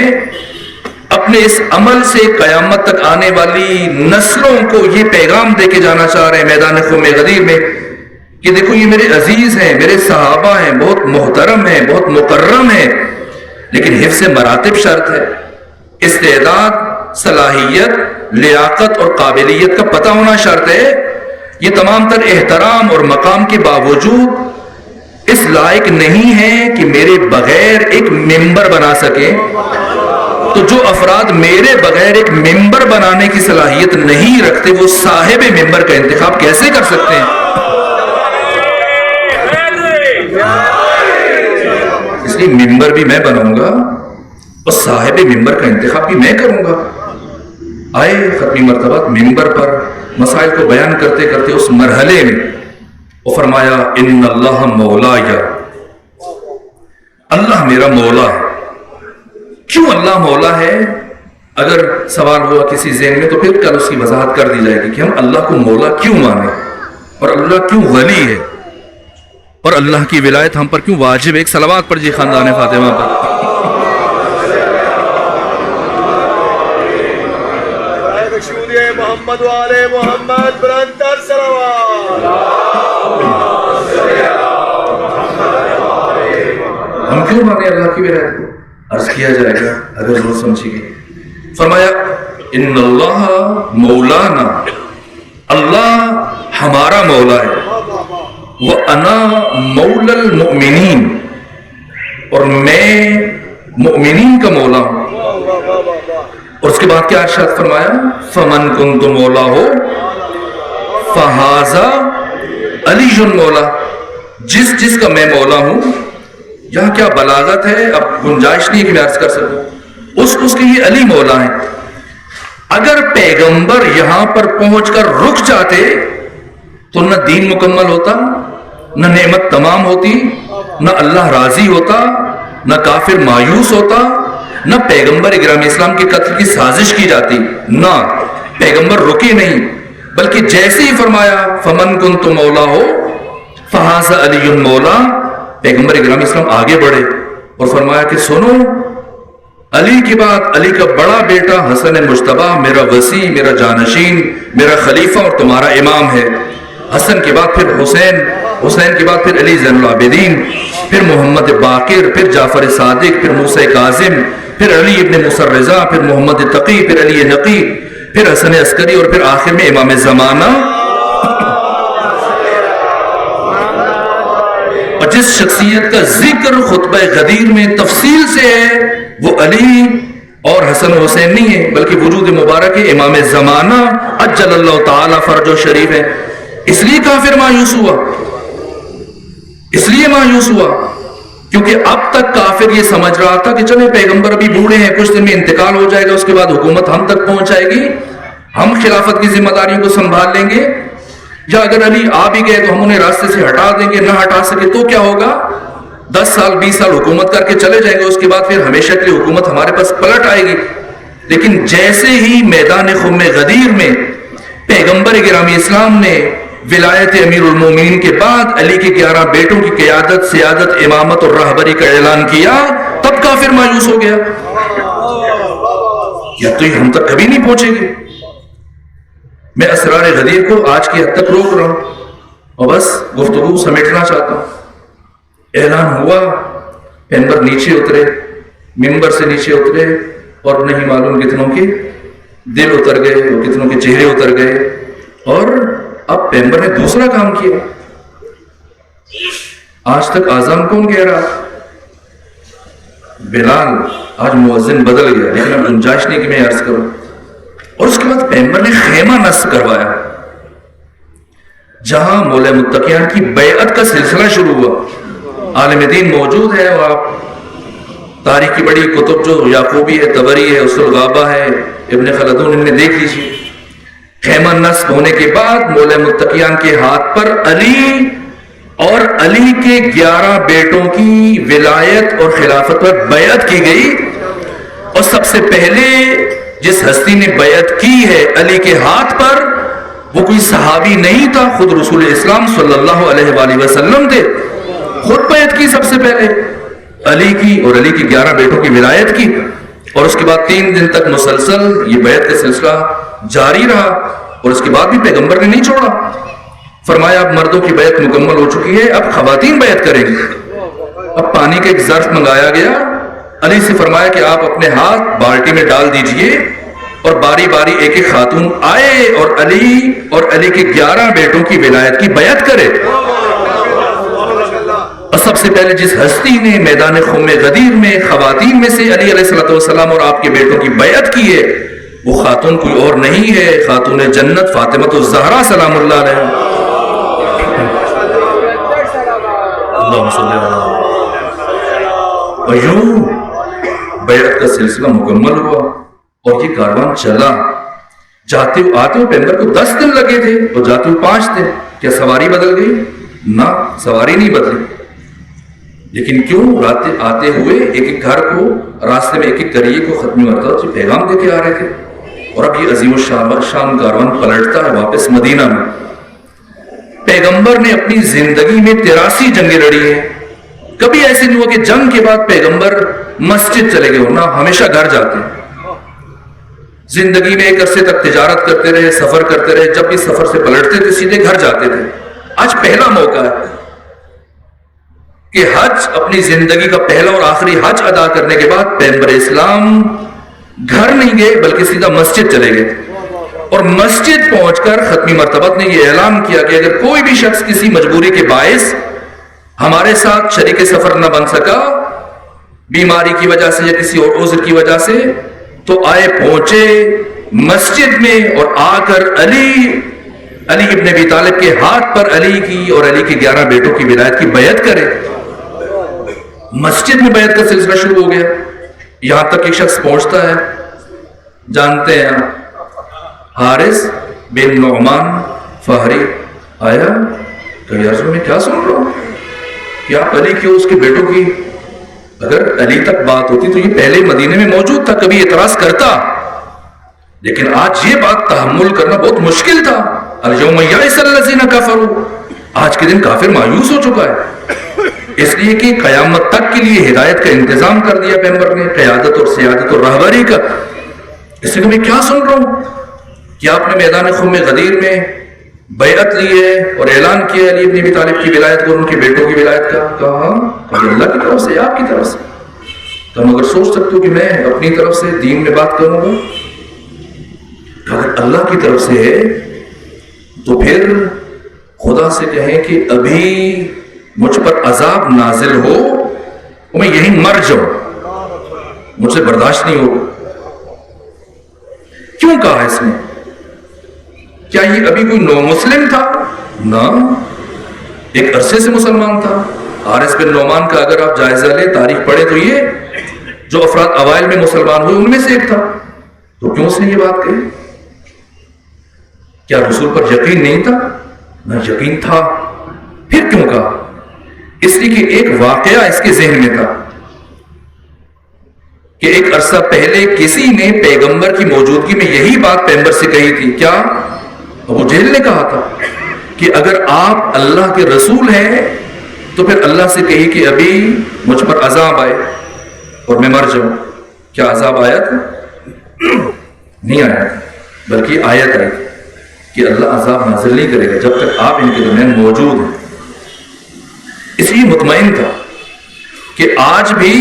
اپنے اس عمل سے قیامت تک آنے والی نسلوں کو یہ پیغام دے کے جانا چاہ رہے ہیں میدان خم غدیر میں کہ دیکھو یہ میرے عزیز ہیں، میرے صحابہ ہیں، بہت محترم ہیں، بہت مکرم ہیں، لیکن حفظ مراتب شرط ہے. استعداد، صلاحیت، لیاقت اور قابلیت کا پتہ ہونا شرط ہے. یہ تمام تر احترام اور مقام کے باوجود اس لائق نہیں ہے کہ میرے بغیر ایک ممبر بنا سکیں. تو جو افراد میرے بغیر ایک ممبر بنانے کی صلاحیت نہیں رکھتے، وہ صاحب ممبر کا انتخاب کیسے کر سکتے ہیں؟ اس لیے ممبر بھی میں بناؤں گا اور صاحب ممبر کا انتخاب بھی میں کروں گا. آئے ختمی مرتبہ ممبر پر مسائل کو بیان کرتے کرتے اس مرحلے میں وہ فرمایا ان اللہ مولا، یا اللہ میرا مولا ہے۔ کیوں اللہ مولا ہے؟ اگر سوال ہوا کسی ذہن میں تو پھر کل اس کی وضاحت کر دی جائے گی کہ ہم اللہ کو مولا کیوں مانیں، اور اللہ کیوں ولی ہے، اور اللہ کی ولایت ہم پر کیوں واجب ہے۔ ایک صلوات پڑھ جی خاندان فاطمہ پر۔ محمد والے محمد برانتر صلوات۔ ہم کیوں مانے اللہ کی ولایت کو؟ عرض کیا جائے گا اگر ضرور سمجھے گی۔ فرمایا ان اللہ مولانا، اللہ ہمارا مولا ہے، وَأَنَا مَوْلَى الْمُؤْمِنِينَ، اور میں مؤمنین کا مولا ہوں۔ اور اس کے بعد کیا ارشاد فرمایا؟ فَمَن كُنْتُ مَوْلَاهُ فَهَذَا عَلِيٌّ مَوْلَا، جس کا میں مولا ہوں۔ یہاں کیا بلاغت ہے، اب گنجائش نہیں ہے کہ میں عرض کر سکوں، اس کے یہ علی مولا ہیں۔ اگر پیغمبر یہاں پر پہنچ کر رک جاتے تو نہ دین مکمل ہوتا، نہ نعمت تمام ہوتی، نہ اللہ راضی ہوتا، نہ کافر مایوس ہوتا، نہ پیغمبر اکرام اسلام کے قتل کی سازش کی جاتی۔ نہ پیغمبر رکے نہیں، بلکہ جیسے ہی فرمایا فمن کنت مولا ہو فہذا علی مولا، پیغمبر اکرام اسلام آگے بڑھے اور فرمایا کہ سنو، علی کے بعد علی کا بڑا بیٹا حسن مجتبیٰ میرا وصی، میرا جانشین، میرا خلیفہ اور تمہارا امام ہے۔ حسن کے بعد پھر حسین، حسین کے بعد پھر علی زین العابدین، پھر محمد باقر، پھر جعفر صادق، پھر موسیٰ کاظم، پھر علی ابن موسیٰ الرضا، پھر محمد تقی، پھر علی نقی، پھر حسن عسکری، اور پھر آخر میں امام زمانہ۔ اور جس شخصیت کا ذکر خطبہ غدیر میں تفصیل سے ہے وہ علی اور حسن حسین نہیں ہے، بلکہ وجود مبارک امام زمانہ عجل اللہ تعالی فرجہ شریف ہے۔ اس لیے کافر مایوس ہوا، اس لیے مایوس ہوا کیونکہ اب تک کافر یہ سمجھ رہا تھا کہ چلے پیغمبر ابھی بوڑھے ہیں، کچھ دن میں انتقال ہو جائے گا، اس کے بعد حکومت ہم تک پہنچ جائے گی، ہم خلافت کی ذمہ داریوں کو سنبھال لیں گے، یا اگر علی آ بھی گئے تو ہم انہیں راستے سے ہٹا دیں گے، نہ ہٹا سکے تو کیا ہوگا، 10 سال 20 سال حکومت کر کے چلے جائیں گے، اس کے بعد پھر ہمیشہ کے لیے حکومت ہمارے پاس پلٹ آئے گی۔ لیکن جیسے ہی میدان خم غدیر میں پیغمبر گرامی اسلام نے ولایت امیر المومنین کے بعد علی کے 11 بیٹوں کی قیادت، سیادت، امامت اور رہبری کا اعلان کیا، تب کافر مایوس ہو گیا، یا تو یہ ہم تک کبھی نہیں پہنچے گے۔ میں اسرار غدیر کو آج کی حد تک روک رہا ہوں اور بس گفتگو سمیٹنا چاہتا ہوں۔ اعلان ہوا، پیغمبر نیچے اترے، ممبر سے نیچے اترے، اور نہیں معلوم کتنوں کے دل اتر گئے اور کتنوں کے چہرے اتر گئے، اور اب پیغمبر نے دوسرا کام کیا۔ آج تک آزان کون کہہ رہا؟ بلال، آج مؤذن بدل گیا، لیکن اب گنجائش نہیں کہ میں عرض کروں۔ اور اس کے بعد پیغمبر نے خیمہ نصب کروایا جہاں مولا متقیان کی بیعت کا سلسلہ شروع ہوا۔ عالم دین موجود ہے، اور آپ تاریخ کی بڑی کتب جو یعقوبی ہے، طبری ہے، اصول غابہ ہے، ابن خلدون، ان میں دیکھ لیجیے۔ خیمہ نصب ہونے کے بعد مولا متقیان کے ہاتھ پر علی اور علی کے 11 بیٹوں کی ولایت اور خلافت پر بیعت کی گئی، اور سب سے پہلے جس ہستی نے بیعت کی ہے علی کے ہاتھ پر، وہ کوئی صحابی نہیں تھا، خود رسول اسلام صلی اللہ علیہ وآلہ وسلم تھے، خود بیعت کی سب سے پہلے علی کی، اور علی کی 11 بیٹوں کی ولایت کی۔ اور اس کے بعد 3 دن تک مسلسل یہ بیعت کا سلسلہ جاری رہا، اور اس کے بعد بھی پیغمبر نے نہیں چھوڑا۔ فرمایا اب مردوں کی بیعت مکمل ہو چکی ہے، اب خواتین بیعت کریں گی۔ اب پانی کا ایک ظرف منگایا گیا، علی سے فرمایا کہ آپ اپنے ہاتھ بالٹی میں ڈال دیجئے، اور باری باری ایک ایک خاتون آئے اور علی کے 11 بیٹوں کی ولایت کی بیعت کرے۔ اور سب سے پہلے جس ہستی نے میدان خم غدیر میں خواتین میں سے علی علیہ السلام اور آپ کے بیٹوں کی بیعت کی ہے، وہ خاتون کوئی اور نہیں ہے، خاتون جنت فاطمہ الزہرا سلام اللہ علیہ۔ اللہم صلی اللہ علیہ۔ اور یوں بیعت کا سلسلہ مکمل ہوا، اور یہ کاروان چلا۔ جاتے ہو آتے ہو پیغمبر کو 10 دن لگے تھے اور جاتے ہو 5 دن. کیا سواری بدل گئی؟ نہ، سواری نہیں بدلی. لیکن کیوں؟ آتے ہوئے ایک ایک گھر کو، راستے میں ایک ایک قریے کو ختمی مرتبہ سے پیغام دے کے آ رہے تھے. اور اب یہ عظیم الشان کاروان پلٹتا ہے واپس مدینہ میں. پیغمبر نے اپنی زندگی میں 83 جنگیں لڑی ہیں. کبھی ایسے نہیں ہوا کہ جنگ کے بعد پیغمبر مسجد چلے گئے، ورنہ ہمیشہ گھر جاتے ہیں. زندگی میں ایک عرصے تک تجارت کرتے رہے، سفر کرتے رہے. جب بھی سفر سے پلٹتے تھے سیدھے گھر جاتے تھے. آج پہلا موقع ہے کہ حج، اپنی زندگی کا پہلا اور آخری حج ادا کرنے کے بعد پیغمبر اسلام گھر نہیں گئے بلکہ سیدھا مسجد چلے گئے. اور مسجد پہنچ کر ختمی مرتبہ نے یہ اعلان کیا کہ اگر کوئی بھی شخص کسی مجبوری کے باعث ہمارے ساتھ شریک سفر نہ بن سکا، بیماری کی وجہ سے یا کسی اور عذر کی وجہ سے، تو آئے پہنچے مسجد میں اور آ کر علی ابن ابی طالب کے ہاتھ پر علی کی اور علی کے 11 بیٹوں کی ولایت کی بیعت کرے. مسجد میں بیعت کا سلسلہ شروع ہو گیا. یہاں تک ایک شخص پہنچتا ہے، جانتے ہیں حارث بن نعمان فہری آیا کہ یار میں کیا سن رہا ہوں کہ آپ علی کی اور اس کے بیٹوں کی، اگر علی تک بات ہوتی تو یہ پہلے مدینے میں موجود تھا، کبھی اعتراض کرتا، لیکن آج یہ بات تحمل کرنا بہت مشکل تھا. اليوم یئس الذین کفروا، آج کے دن کافر مایوس ہو چکا ہے، اس لیے کہ قیامت تک کے لیے ہدایت کا انتظام کر دیا پیغمبر نے، قیادت اور سیادت اور رہبری کا. اس لیے میں کیا سن رہا ہوں کہ آپ نے میدان خم غدیر میں بیعت لی ہے اور اعلان کیا علی ابن ابی طالب کی ولایت کو، ان کے بیٹوں کی ولایت کا. کہا کہ اللہ کی طرف سے، آپ کی طرف سے. تم اگر سوچ سکتے ہو کہ میں اپنی طرف سے دین میں بات کروں گا، اگر اللہ کی طرف سے ہے تو پھر خدا سے کہیں کہ ابھی مجھ پر عذاب نازل ہو اور میں یہیں مر جاؤں، مجھ سے برداشت نہیں ہوگا. کیوں کہا اس نے؟ کیا یہ ابھی کوئی نو مسلم تھا؟ نہ، ایک عرصے سے مسلمان تھا. حارث بن نعمان کا اگر آپ جائزہ لیں، تاریخ پڑھیں، تو یہ جو افراد اوائل میں مسلمان ہوئے ان میں سے ایک تھا. تو کیوں اس نے یہ بات کہی؟ کیا رسول پر یقین نہیں تھا؟ نہ، یقین تھا. پھر کیوں کہا؟ اس لیے کہ ایک واقعہ اس کے ذہن میں تھا کہ ایک عرصہ پہلے کسی نے پیغمبر کی موجودگی میں یہی بات پیغمبر سے کہی تھی. کیا؟ ابو جہل نے کہا تھا کہ اگر آپ اللہ کے رسول ہیں تو پھر اللہ سے کہی کہ ابھی مجھ پر عذاب آئے اور میں مر جاؤں. کیا عذاب آیا تھا؟ نہیں آیا تھا، بلکہ آیت آئی کہ اللہ عذاب نازل نہیں کرے گا جب تک آپ ان کے درمیان موجود ہیں. اس لیے مطمئن تھا کہ آج بھی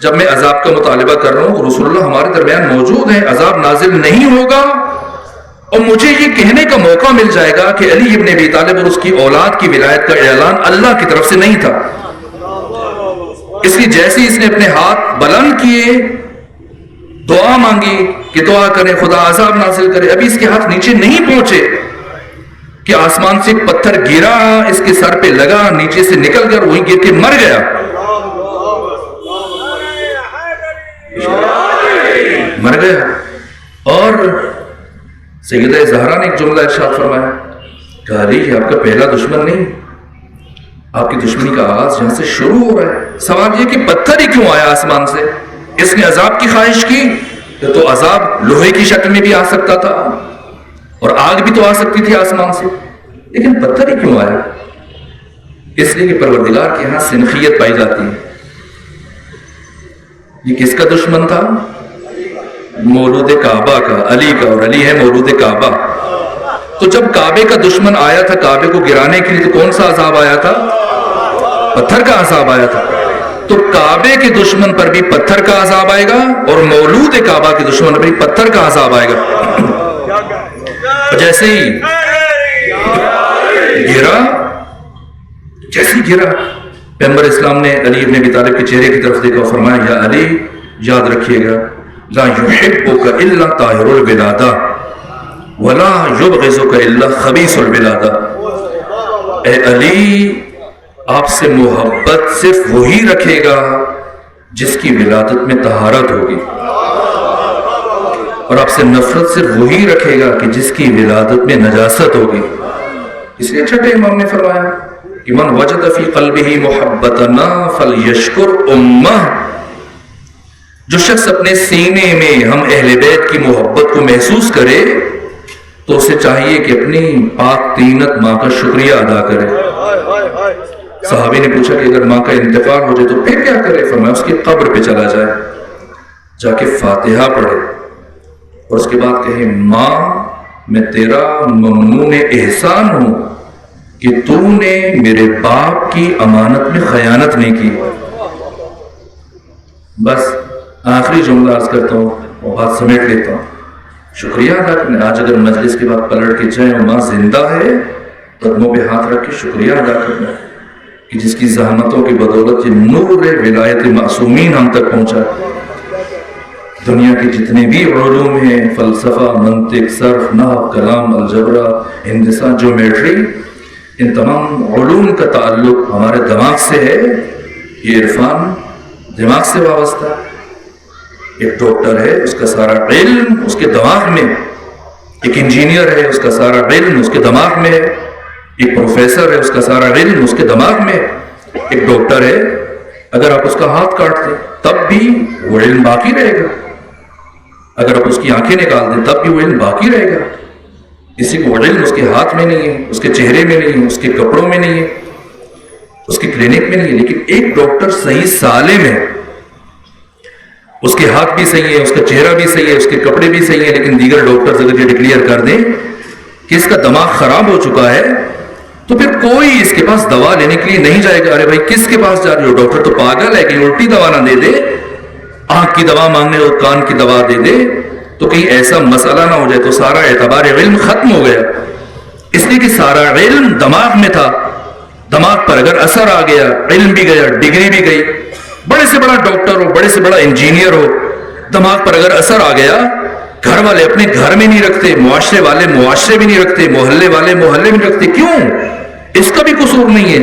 جب میں عذاب کا مطالبہ کر رہا ہوں تو رسول اللہ ہمارے درمیان موجود ہیں، عذاب نازل نہیں ہوگا. اور مجھے یہ کہنے کا موقع مل جائے گا کہ علی ابن ابی طالب اور اس کی اولاد کی ولایت کا اعلان اللہ کی طرف سے نہیں تھا. اس لیے جیسے اس نے اپنے ہاتھ بلند کیے، دعا مانگی کہ دعا کرے خدا عذاب نازل کرے، ابھی اس کے ہاتھ نیچے نہیں پہنچے کہ آسمان سے ایک پتھر گرا، اس کے سر پہ لگا، نیچے سے نکل کر وہیں گر کے مر گیا. مر گیا. اور سیدہ زہرا نے ایک جملہ ارشاد فرمایا کہ علی یہ آپ کا پہلا دشمن نہیں، آپ کی دشمنی کا آغاز یہاں سے شروع ہو رہا ہے. سوال یہ کہ پتھر ہی کیوں آیا آسمان سے؟ اس نے عذاب کی خواہش کی تو عذاب لوہے کی شکل میں بھی آ سکتا تھا اور آگ بھی تو آ سکتی تھی آسمان سے، لیکن پتھر ہی کیوں آیا؟ اس لیے کہ پروردگار کے یہاں سنخیت پائی جاتی ہے. یہ کس کا دشمن تھا؟ مولود کعبہ کا، علی کا، اور علی ہے مولود کعبہ. تو جب کعبے کا دشمن آیا تھا کعبے کو گرانے کے لیے تو کون سا عذاب آیا تھا؟ پتھر کا عذاب آیا تھا. تو کعبے کے دشمن پر بھی پتھر کا عذاب آئے گا اور مولود کعبہ کے دشمن پر بھی پتھر کا عذاب آئے گا. جیسے ہی گرا پیغمبر اسلام نے علی ابن ابی طالب کے چہرے کی طرف دیکھا، فرمایا یا علی یاد رکھیے گا لا يحبك الا طاهر الولادہ ولا يبغضك الا خبيث الولادہ. اے علی آپ سے محبت صرف وہی رکھے گا جس کی ولادت میں طہارت ہوگی، اور آپ سے نفرت صرف وہی رکھے گا کہ جس کی ولادت میں نجاست ہوگی. اس لیے چھٹے امام نے فرمایا کہ من وجد فی قلبہ محبتنا فلیشکر امہ. جو شخص اپنے سینے میں ہم اہل بیت کی محبت کو محسوس کرے تو اسے چاہیے کہ اپنی پاک تینت ماں کا شکریہ ادا کرے. صحابی نے پوچھا کہ اگر ماں کا انتقال ہو جائے تو پھر کیا کرے؟ فرمایا اس کی قبر پہ چلا جائے, جا کے فاتحہ پڑھے اور اس کے بعد کہے ماں میں تیرا ممنون احسان ہوں کہ تو نے میرے باپ کی امانت میں خیانت نہیں کی. بس آخری جملہ عرض کرتا ہوں اور بات سمیٹ لیتا ہوں. شکریہ ادا کرنے. آج اگر مجلس کے بعد پلٹ کے جائیں اور ماں زندہ ہے قدموں پہ ہاتھ رکھ کے شکریہ ادا کرنا کہ جس کی زحمتوں کی بدولت یہ نور ولایت معصومین ہم تک پہنچا. دنیا کے جتنے بھی علوم ہیں, فلسفہ, منطق, صرف, نحو, کلام, الجبرا, ہندسہ, جیومیٹری, ان تمام علوم کا تعلق ہمارے دماغ سے ہے. یہ عرفان دماغ سے وابستہ ہے. ایک ڈاکٹر ہے اس کا سارا علم اس کے دماغ میں, ایک انجینئر ہے اس کا سارا علم اس کے دماغ میں ہے, ایک پروفیسر ہے اس کا سارا علم اس کے دماغ میں ہے. ایک ڈاکٹر ہے اگر آپ اس کا ہاتھ کاٹ دیں تب بھی وہ علم باقی رہے گا, اگر آپ اس کی آنکھیں نکال دیں تب بھی وہ علم باقی رہے گا. کسی کو وہ علم اس کے ہاتھ میں نہیں ہے, اس کے چہرے میں نہیں ہے, اس کے کپڑوں میں نہیں ہے, اس کے کلینک میں نہیں ہے. لیکن ایک ڈاکٹر صحیح سالم ہے, اس کے ہاتھ بھی صحیح ہے, اس کا چہرہ بھی صحیح ہے, اس کے کپڑے بھی صحیح ہیں, لیکن دیگر ڈاکٹرز اگر یہ ڈکلیئر کر دیں کہ اس کا دماغ خراب ہو چکا ہے تو پھر کوئی اس کے پاس دوا لینے کے لیے نہیں جائے گا. ارے بھائی کس کے پاس جا رہے ہو؟ ڈاکٹر تو پاگل ہے کہ الٹی دوا نہ دے دے, آنکھ کی دوا مانگنے اور کان کی دوا دے دے تو کہیں ایسا مسئلہ نہ ہو جائے تو سارا اعتبار علم ختم ہو گیا. اس لیے کہ سارا علم دماغ میں تھا, دماغ پر اگر اثر آ گیا علم بھی گیا, ڈگری بھی گئی. بڑے سے بڑا ڈاکٹر ہو, بڑے سے بڑا انجینئر ہو, دماغ پر اگر اثر آ گیا, گھر والے اپنے گھر میں نہیں رکھتے, معاشرے والے معاشرے بھی نہیں رکھتے, محلے والے محلے میں نہیں رکھتے. کیوں؟ اس کا بھی قصور نہیں ہے.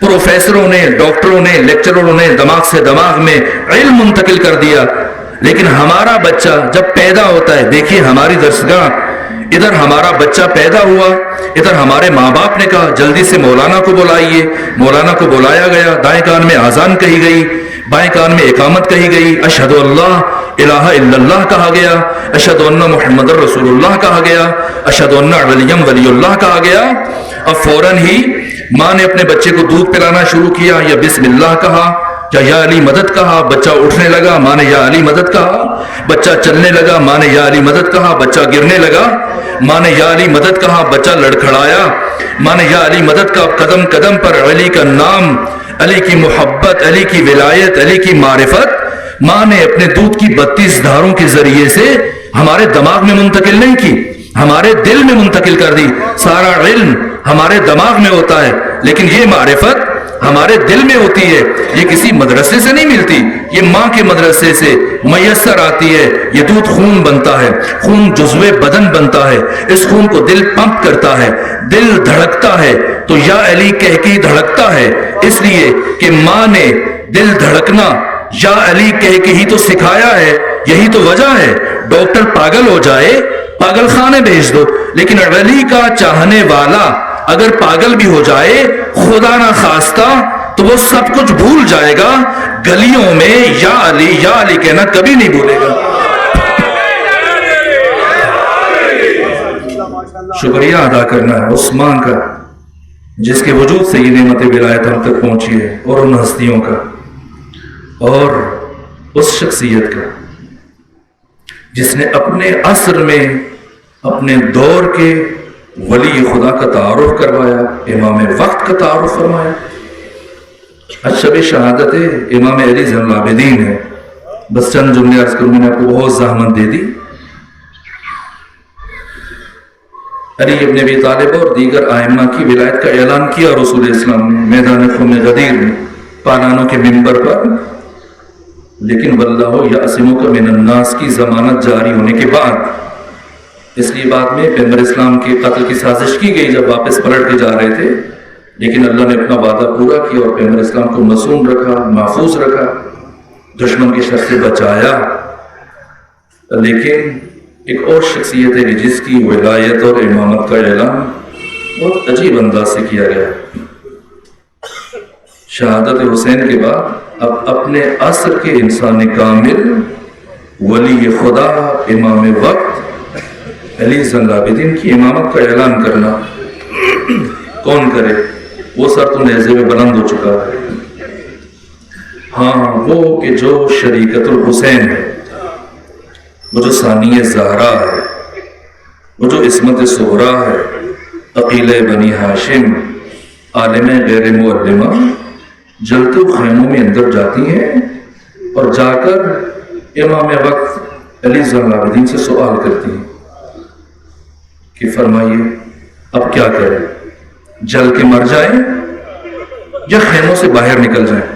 پروفیسروں نے, ڈاکٹروں نے, لیکچرروں نے دماغ سے دماغ میں علم منتقل کر دیا. لیکن ہمارا بچہ جب پیدا ہوتا ہے, دیکھیے ہماری درسگاہ, ادھر ہمارا بچہ پیدا ہوا, ادھر ہمارے ماں باپ نے کہا جلدی سے مولانا کو بلائیے. مولانا کو بلایا گیا, دائیں کان میں آذان کہی گئی, بائیں کان میں اقامت کہی گئی, اشہد اللہ الہ الا اللہ کہا گیا, اشہد ان محمد رسول اللہ کہا گیا, اشہد ان علی ولی اللہ کہا گیا. اب فوراً ہی ماں نے اپنے بچے کو دودھ پلانا شروع کیا, یا بسم اللہ کہا یا علی مدد کہا. بچہ اٹھنے لگا, ماں نے یا علی مدد کہا. بچہ چلنے لگا, ماں نے یا علی مدد کہا. بچہ گرنے لگا, ماں نے یا علی مدد کہا. بچہ لڑکھڑایا, ماں نے یا علی مدد کہا. قدم قدم پر علی کا نام, علی کی محبت, علی کی ولایت, علی کی معرفت ماں نے اپنے دودھ کی 32 دھاروں کے ذریعے سے ہمارے دماغ میں منتقل نہیں کی, ہمارے دل میں منتقل کر دی. سارا علم ہمارے دماغ میں ہوتا ہے لیکن یہ معرفت ہمارے دل میں ہوتی ہے. یہ کسی مدرسے سے نہیں ملتی, یہ ماں کے مدرسے سے میسر آتی ہے. یہ دودھ خون بنتا ہے, خون جزو بدن بنتا ہے. اس خون کو دل پمپ کرتا ہے, دل دھڑکتا ہے تو یا علی کہہ کے دھڑکتا ہے, اس لیے کہ ماں نے دل دھڑکنا یا علی کہہ کے ہی تو سکھایا ہے. یہی تو وجہ ہے. ڈاکٹر پاگل ہو جائے پاگل خانے بھیج دو, لیکن علی کا چاہنے والا اگر پاگل بھی ہو جائے خدا نہ خواستہ تو وہ سب کچھ بھول جائے گا. گلیوں میں یا علی کہنا کبھی نہیں بھولے گا. شکریہ ادا کرنا ہے اس ماں کا جس کے وجود سے یہ نعمت ولایت ہم تک پہنچی ہے, اور ان ہستیوں کا, اور اس شخصیت کا جس نے اپنے عصر میں اپنے دور کے ولی خدا کا تعارف کروایا, امام وقت کا تعارف فرمایا. شب شہادت امام علی زین العابدین ہے. بس چند جملے عرض کروں, میں نے آپ کو بہت زحمت دے دی. علی ابن ابی طالب اور دیگر ائمہ کی ولایت کا اعلان کیا رسول اسلام نے میدان خون غدیر میں, پالانوں کے منبر پر. لیکن واللہ یعصمک من الناس کی ضمانت جاری ہونے کے بعد, اس لیے بعد میں پیغمبر اسلام کے قتل کی سازش کی گئی جب واپس پلٹ کے جا رہے تھے, لیکن اللہ نے اپنا وعدہ پورا کیا اور پیغمبر اسلام کو معصوم رکھا, محفوظ رکھا, دشمن کے شر سے بچایا. لیکن ایک اور شخصیت ہے کہ جس کی ولایت اور امامت کا اعلان بہت عجیب انداز سے کیا گیا. شہادت حسین کے بعد اب اپنے عصر کے انسان کامل ولی خدا امام وقت علی زین العابدین کی امامت کا اعلان کرنا کون کرے؟ وہ سر تو نیزے میں بلند ہو چکا ہے. ہاں وہ کہ جو شریکت الحسین ہے، وہ جو ثانی زہرا ہے، وہ جو عصمت صغرا ہے، عقیلہ بنی ہاشم، عالم غیر معلمہ، جلتے خیموں میں اندر جاتی ہیں اور جا کر امام وقت علی زین العابدین سے سوال کرتی ہیں کہ فرمائیے اب کیا کریں، جل کے مر جائیں یا خیموں سے باہر نکل جائیں؟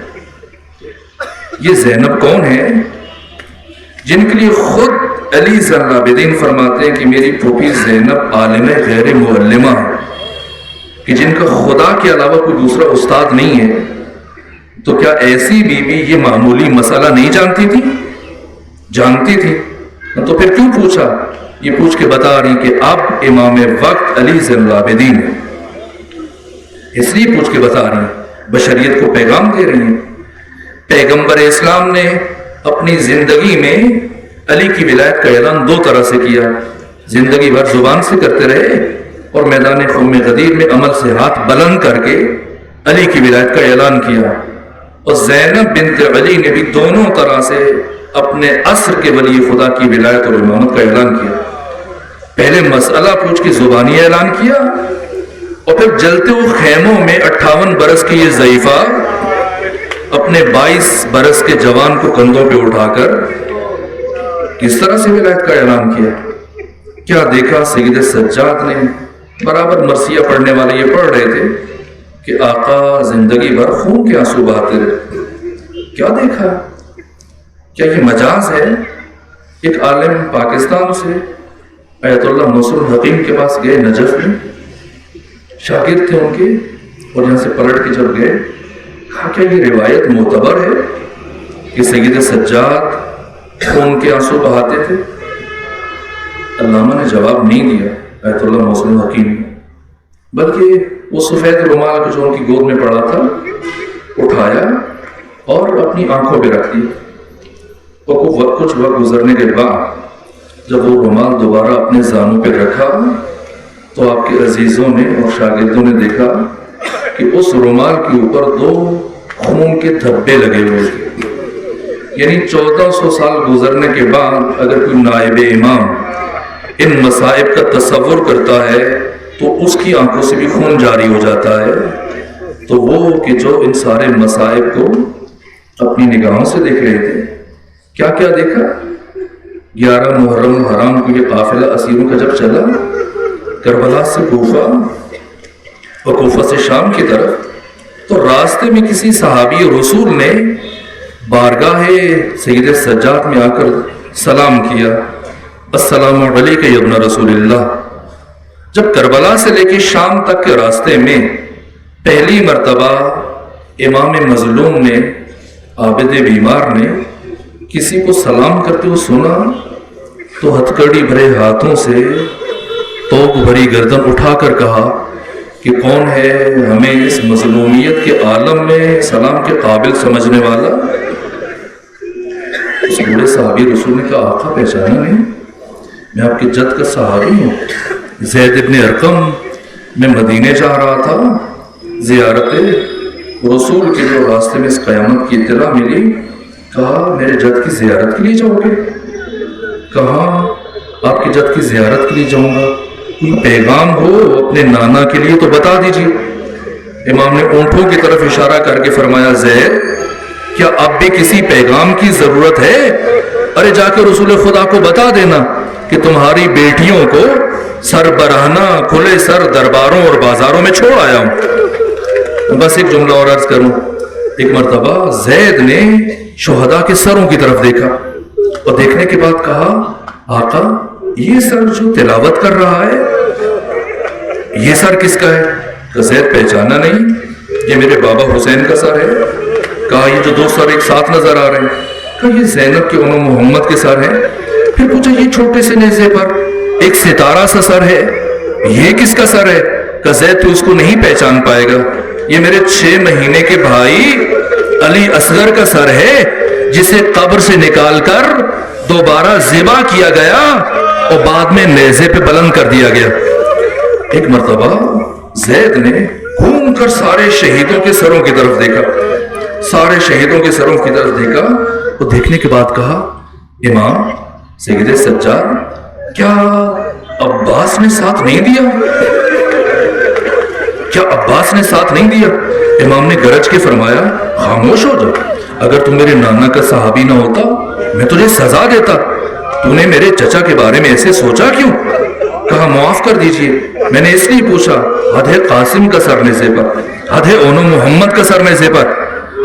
یہ زینب کون ہے جن کے لیے خود علی زین العابدین فرماتے ہیں کہ میری پھوپھی زینب عالم غیر معلمہ ہے، کہ جن کا خدا کے علاوہ کوئی دوسرا استاد نہیں ہے. تو کیا ایسی بیوی یہ معمولی مسئلہ نہیں جانتی تھی؟ جانتی تھی. تو پھر کیوں پوچھا؟ یہ پوچھ کے بتا رہی کہ اب امام وقت علی زین العابدین ہے، اس لیے پوچھ کے بتا رہی ہیں، بشریت کو پیغام دے رہی ہیں. پیغمبر اسلام نے اپنی زندگی میں علی کی ولایت کا اعلان دو طرح سے کیا. زندگی بھر زبان سے کرتے رہے اور میدان خم غدیر میں عمل سے ہاتھ بلند کر کے علی کی ولایت کا اعلان کیا. اور زینب بنت علی نے بھی دونوں طرح سے اپنے عصر کے ولی خدا کی ولایت اور امامت کا اعلان کیا. پہلے مسئلہ پوچھ کے زبانی اعلان کیا اور پھر جلتے ہوئے خیموں میں 58 برس کی یہ ضعیفہ اپنے 22 برس کے جوان کو کندھوں پہ اٹھا کر کس طرح سے ولایت کا اعلان کیا. کیا دیکھا سید سجاد نے؟ برابر مرثیہ پڑھنے والے یہ پڑھ رہے تھے کہ آقا زندگی بھر خون کے آنسو بہاتے رہے. کیا دیکھا؟ کیا یہ مجاز ہے؟ ایک عالم پاکستان سے آیت اللہ موصل حکیم کے پاس گئے، نجف میں شاگرد تھے ان کے، اور یہاں سے پلٹ کے جب گئے کہا کیا یہ روایت معتبر ہے کہ سید سجاد خون کے آنسو بہاتے تھے؟ علامہ نے جواب نہیں دیا آیت اللہ موصل حکیم نے، بلکہ وہ سفید رومال کو جو ان کی گود میں پڑا تھا اٹھایا اور اپنی آنکھوں پہ رکھ دیا. اور کچھ وقت گزرنے کے بعد جب وہ رومال دوبارہ اپنے زانوں پہ رکھا تو آپ کے عزیزوں نے اور شاگردوں نے دیکھا کہ اس رومال کے اوپر 2 خون کے دھبے لگے ہوئے تھے. یعنی 1400 سال گزرنے کے بعد اگر کوئی نائب امام ان مصائب کا تصور کرتا ہے تو اس کی آنکھوں سے بھی خون جاری ہو جاتا ہے. تو وہ کہ جو ان سارے مصائب کو اپنی نگاہوں سے دیکھ رہے تھے، کیا کیا دیکھا؟ 11 محرم الحرام کو یہ قافلہ اسیروں کا جب چلا کربلا سے کوفہ اور کوفہ سے شام کی طرف، تو راستے میں کسی صحابی رسول نے بارگاہ سید سجاد میں آ کر سلام کیا، السلام علیکم یا ابن رسول اللہ. جب کربلا سے لے کے شام تک کے راستے میں پہلی مرتبہ امام مظلوم نے، عابد بیمار نے کسی کو سلام کرتے ہوئے سنا تو ہتھکڑی بھرے ہاتھوں سے توق بھری گردن اٹھا کر کہا کہ کون ہے ہمیں اس مظلومیت کے عالم میں سلام کے قابل سمجھنے والا؟ اس بوڑھے صحابی رسول نے کہا آقا پہچانا نہیں؟ میں آپ کے جد کا صحابی ہوں، زید ابن ارقم. میں مدینے جا رہا تھا زیارت رسول کے، جو راستے میں اس قیامت کی اطلاع ملی. کہا میرے جد کی زیارت کے لیے جاؤ گے؟ کہا آپ کے جد کی زیارت کے لیے جاؤں گا، کوئی پیغام ہو اپنے نانا کے لیے تو بتا دیجیے. امام نے اونٹوں کی طرف اشارہ کر کے فرمایا زید کیا اب بھی کسی پیغام کی ضرورت ہے؟ ارے جا کے رسول خدا کو بتا دینا کہ تمہاری بیٹیوں کو سر برہنہ کھلے سر درباروں اور بازاروں میں چھوڑ آیا ہوں. بس ایک جملہ اور عرض کروں. ایک مرتبہ زید نے شہداء کے سروں کی طرف دیکھا اور دیکھنے کے بعد کہا آقا یہ سر جو تلاوت کر رہا ہے یہ سر کس کا ہے؟ کہ زید پہچانا نہیں؟ یہ میرے بابا حسین کا سر ہے. کہا یہ جو 2 سر ایک ساتھ نظر آ رہے ہیں؟ کہ یہ زینب کے ام محمد کے سر ہیں. پھر پوچھا یہ چھوٹے سے نیزے پر ایک ستارہ سا سر ہے، یہ کس کا سر ہے؟ کہ زید تو اس کو نہیں پہچان پائے گا، یہ میرے 6 مہینے کے بھائی علی اصغر کا سر ہے، جسے قبر سے نکال کر دوبارہ ذبح کیا گیا اور بعد میں نیزے پہ بلند کر دیا گیا۔ ایک مرتبہ زید نے گھوم کر سارے شہیدوں کے سروں کی طرف دیکھا، سارے شہیدوں کے سروں کی طرف دیکھا، اور دیکھنے کے بعد کہا امام سید سجاد کیا عباس نے ساتھ نہیں دیا؟ کیا عباس نے ساتھ نہیں دیا؟ امام نے گرج کے فرمایا خاموش ہو جا، اگر تم میرے نانا کا صحابی نہ ہوتا میں تجھے سزا دیتا، تو نے میرے چچا کے بارے میں ایسے سوچا کیوں؟ کہا معاف کر دیجئے، میں نے اس لیے پوچھا، حد ہے قاسم کا سر نیزے پر، حد ہے اونو محمد کا سر نیزے پر،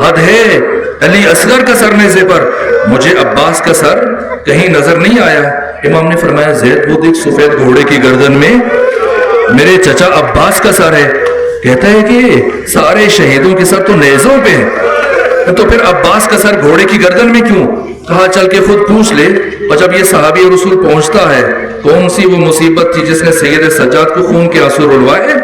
حد ہے علی اصغر کا سر نیزے پر، مجھے عباس کا سر کہیں نظر نہیں آیا۔ امام نے فرمایا زید وہ دیکھ سفید گھوڑے کی گردن میں میرے چچا عباس کا سر ہے، کہتا ہے کہ سارے شہیدوں کے سر تو نیزوں پہ ہیں، تو پھر عباس کا سر گھوڑے کی گردن میں کیوں؟ کہا چل کے خود پوچھ لے۔ اور جب یہ صحابی رسول پہنچتا ہے، کون سی وہ مصیبت تھی جس نے سید سجاد کو خون کے آنسو رلوائے،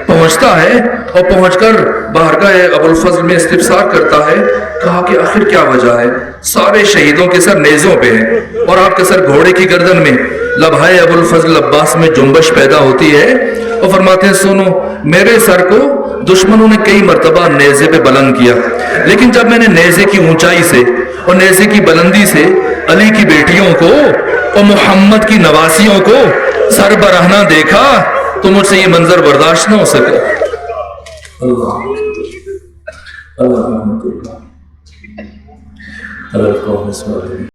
پہنچتا ہے اور پہنچ کر بارگاہ ابو الفضل میں استفسار کرتا ہے، کہا کہ آخر کیا وجہ ہے؟ سارے شہیدوں کے سر نیزوں پہ ہیں اور آپ کا سر گھوڑے کی گردن میں۔ لبھائے ابو الفضل عباس میں جنبش پیدا ہوتی ہے اور فرماتے ہیں سنو، میرے سر کو دشمنوں نے کئی مرتبہ نیزے پہ بلند کیا، لیکن جب میں نے نیزے کی اونچائی سے اور نیزے کی بلندی سے علی کی بیٹیوں کو اور محمد کی نواسیوں کو سر برہنہ دیکھا تو مجھ سے یہ منظر برداشت نہ ہو سکا۔ اللہ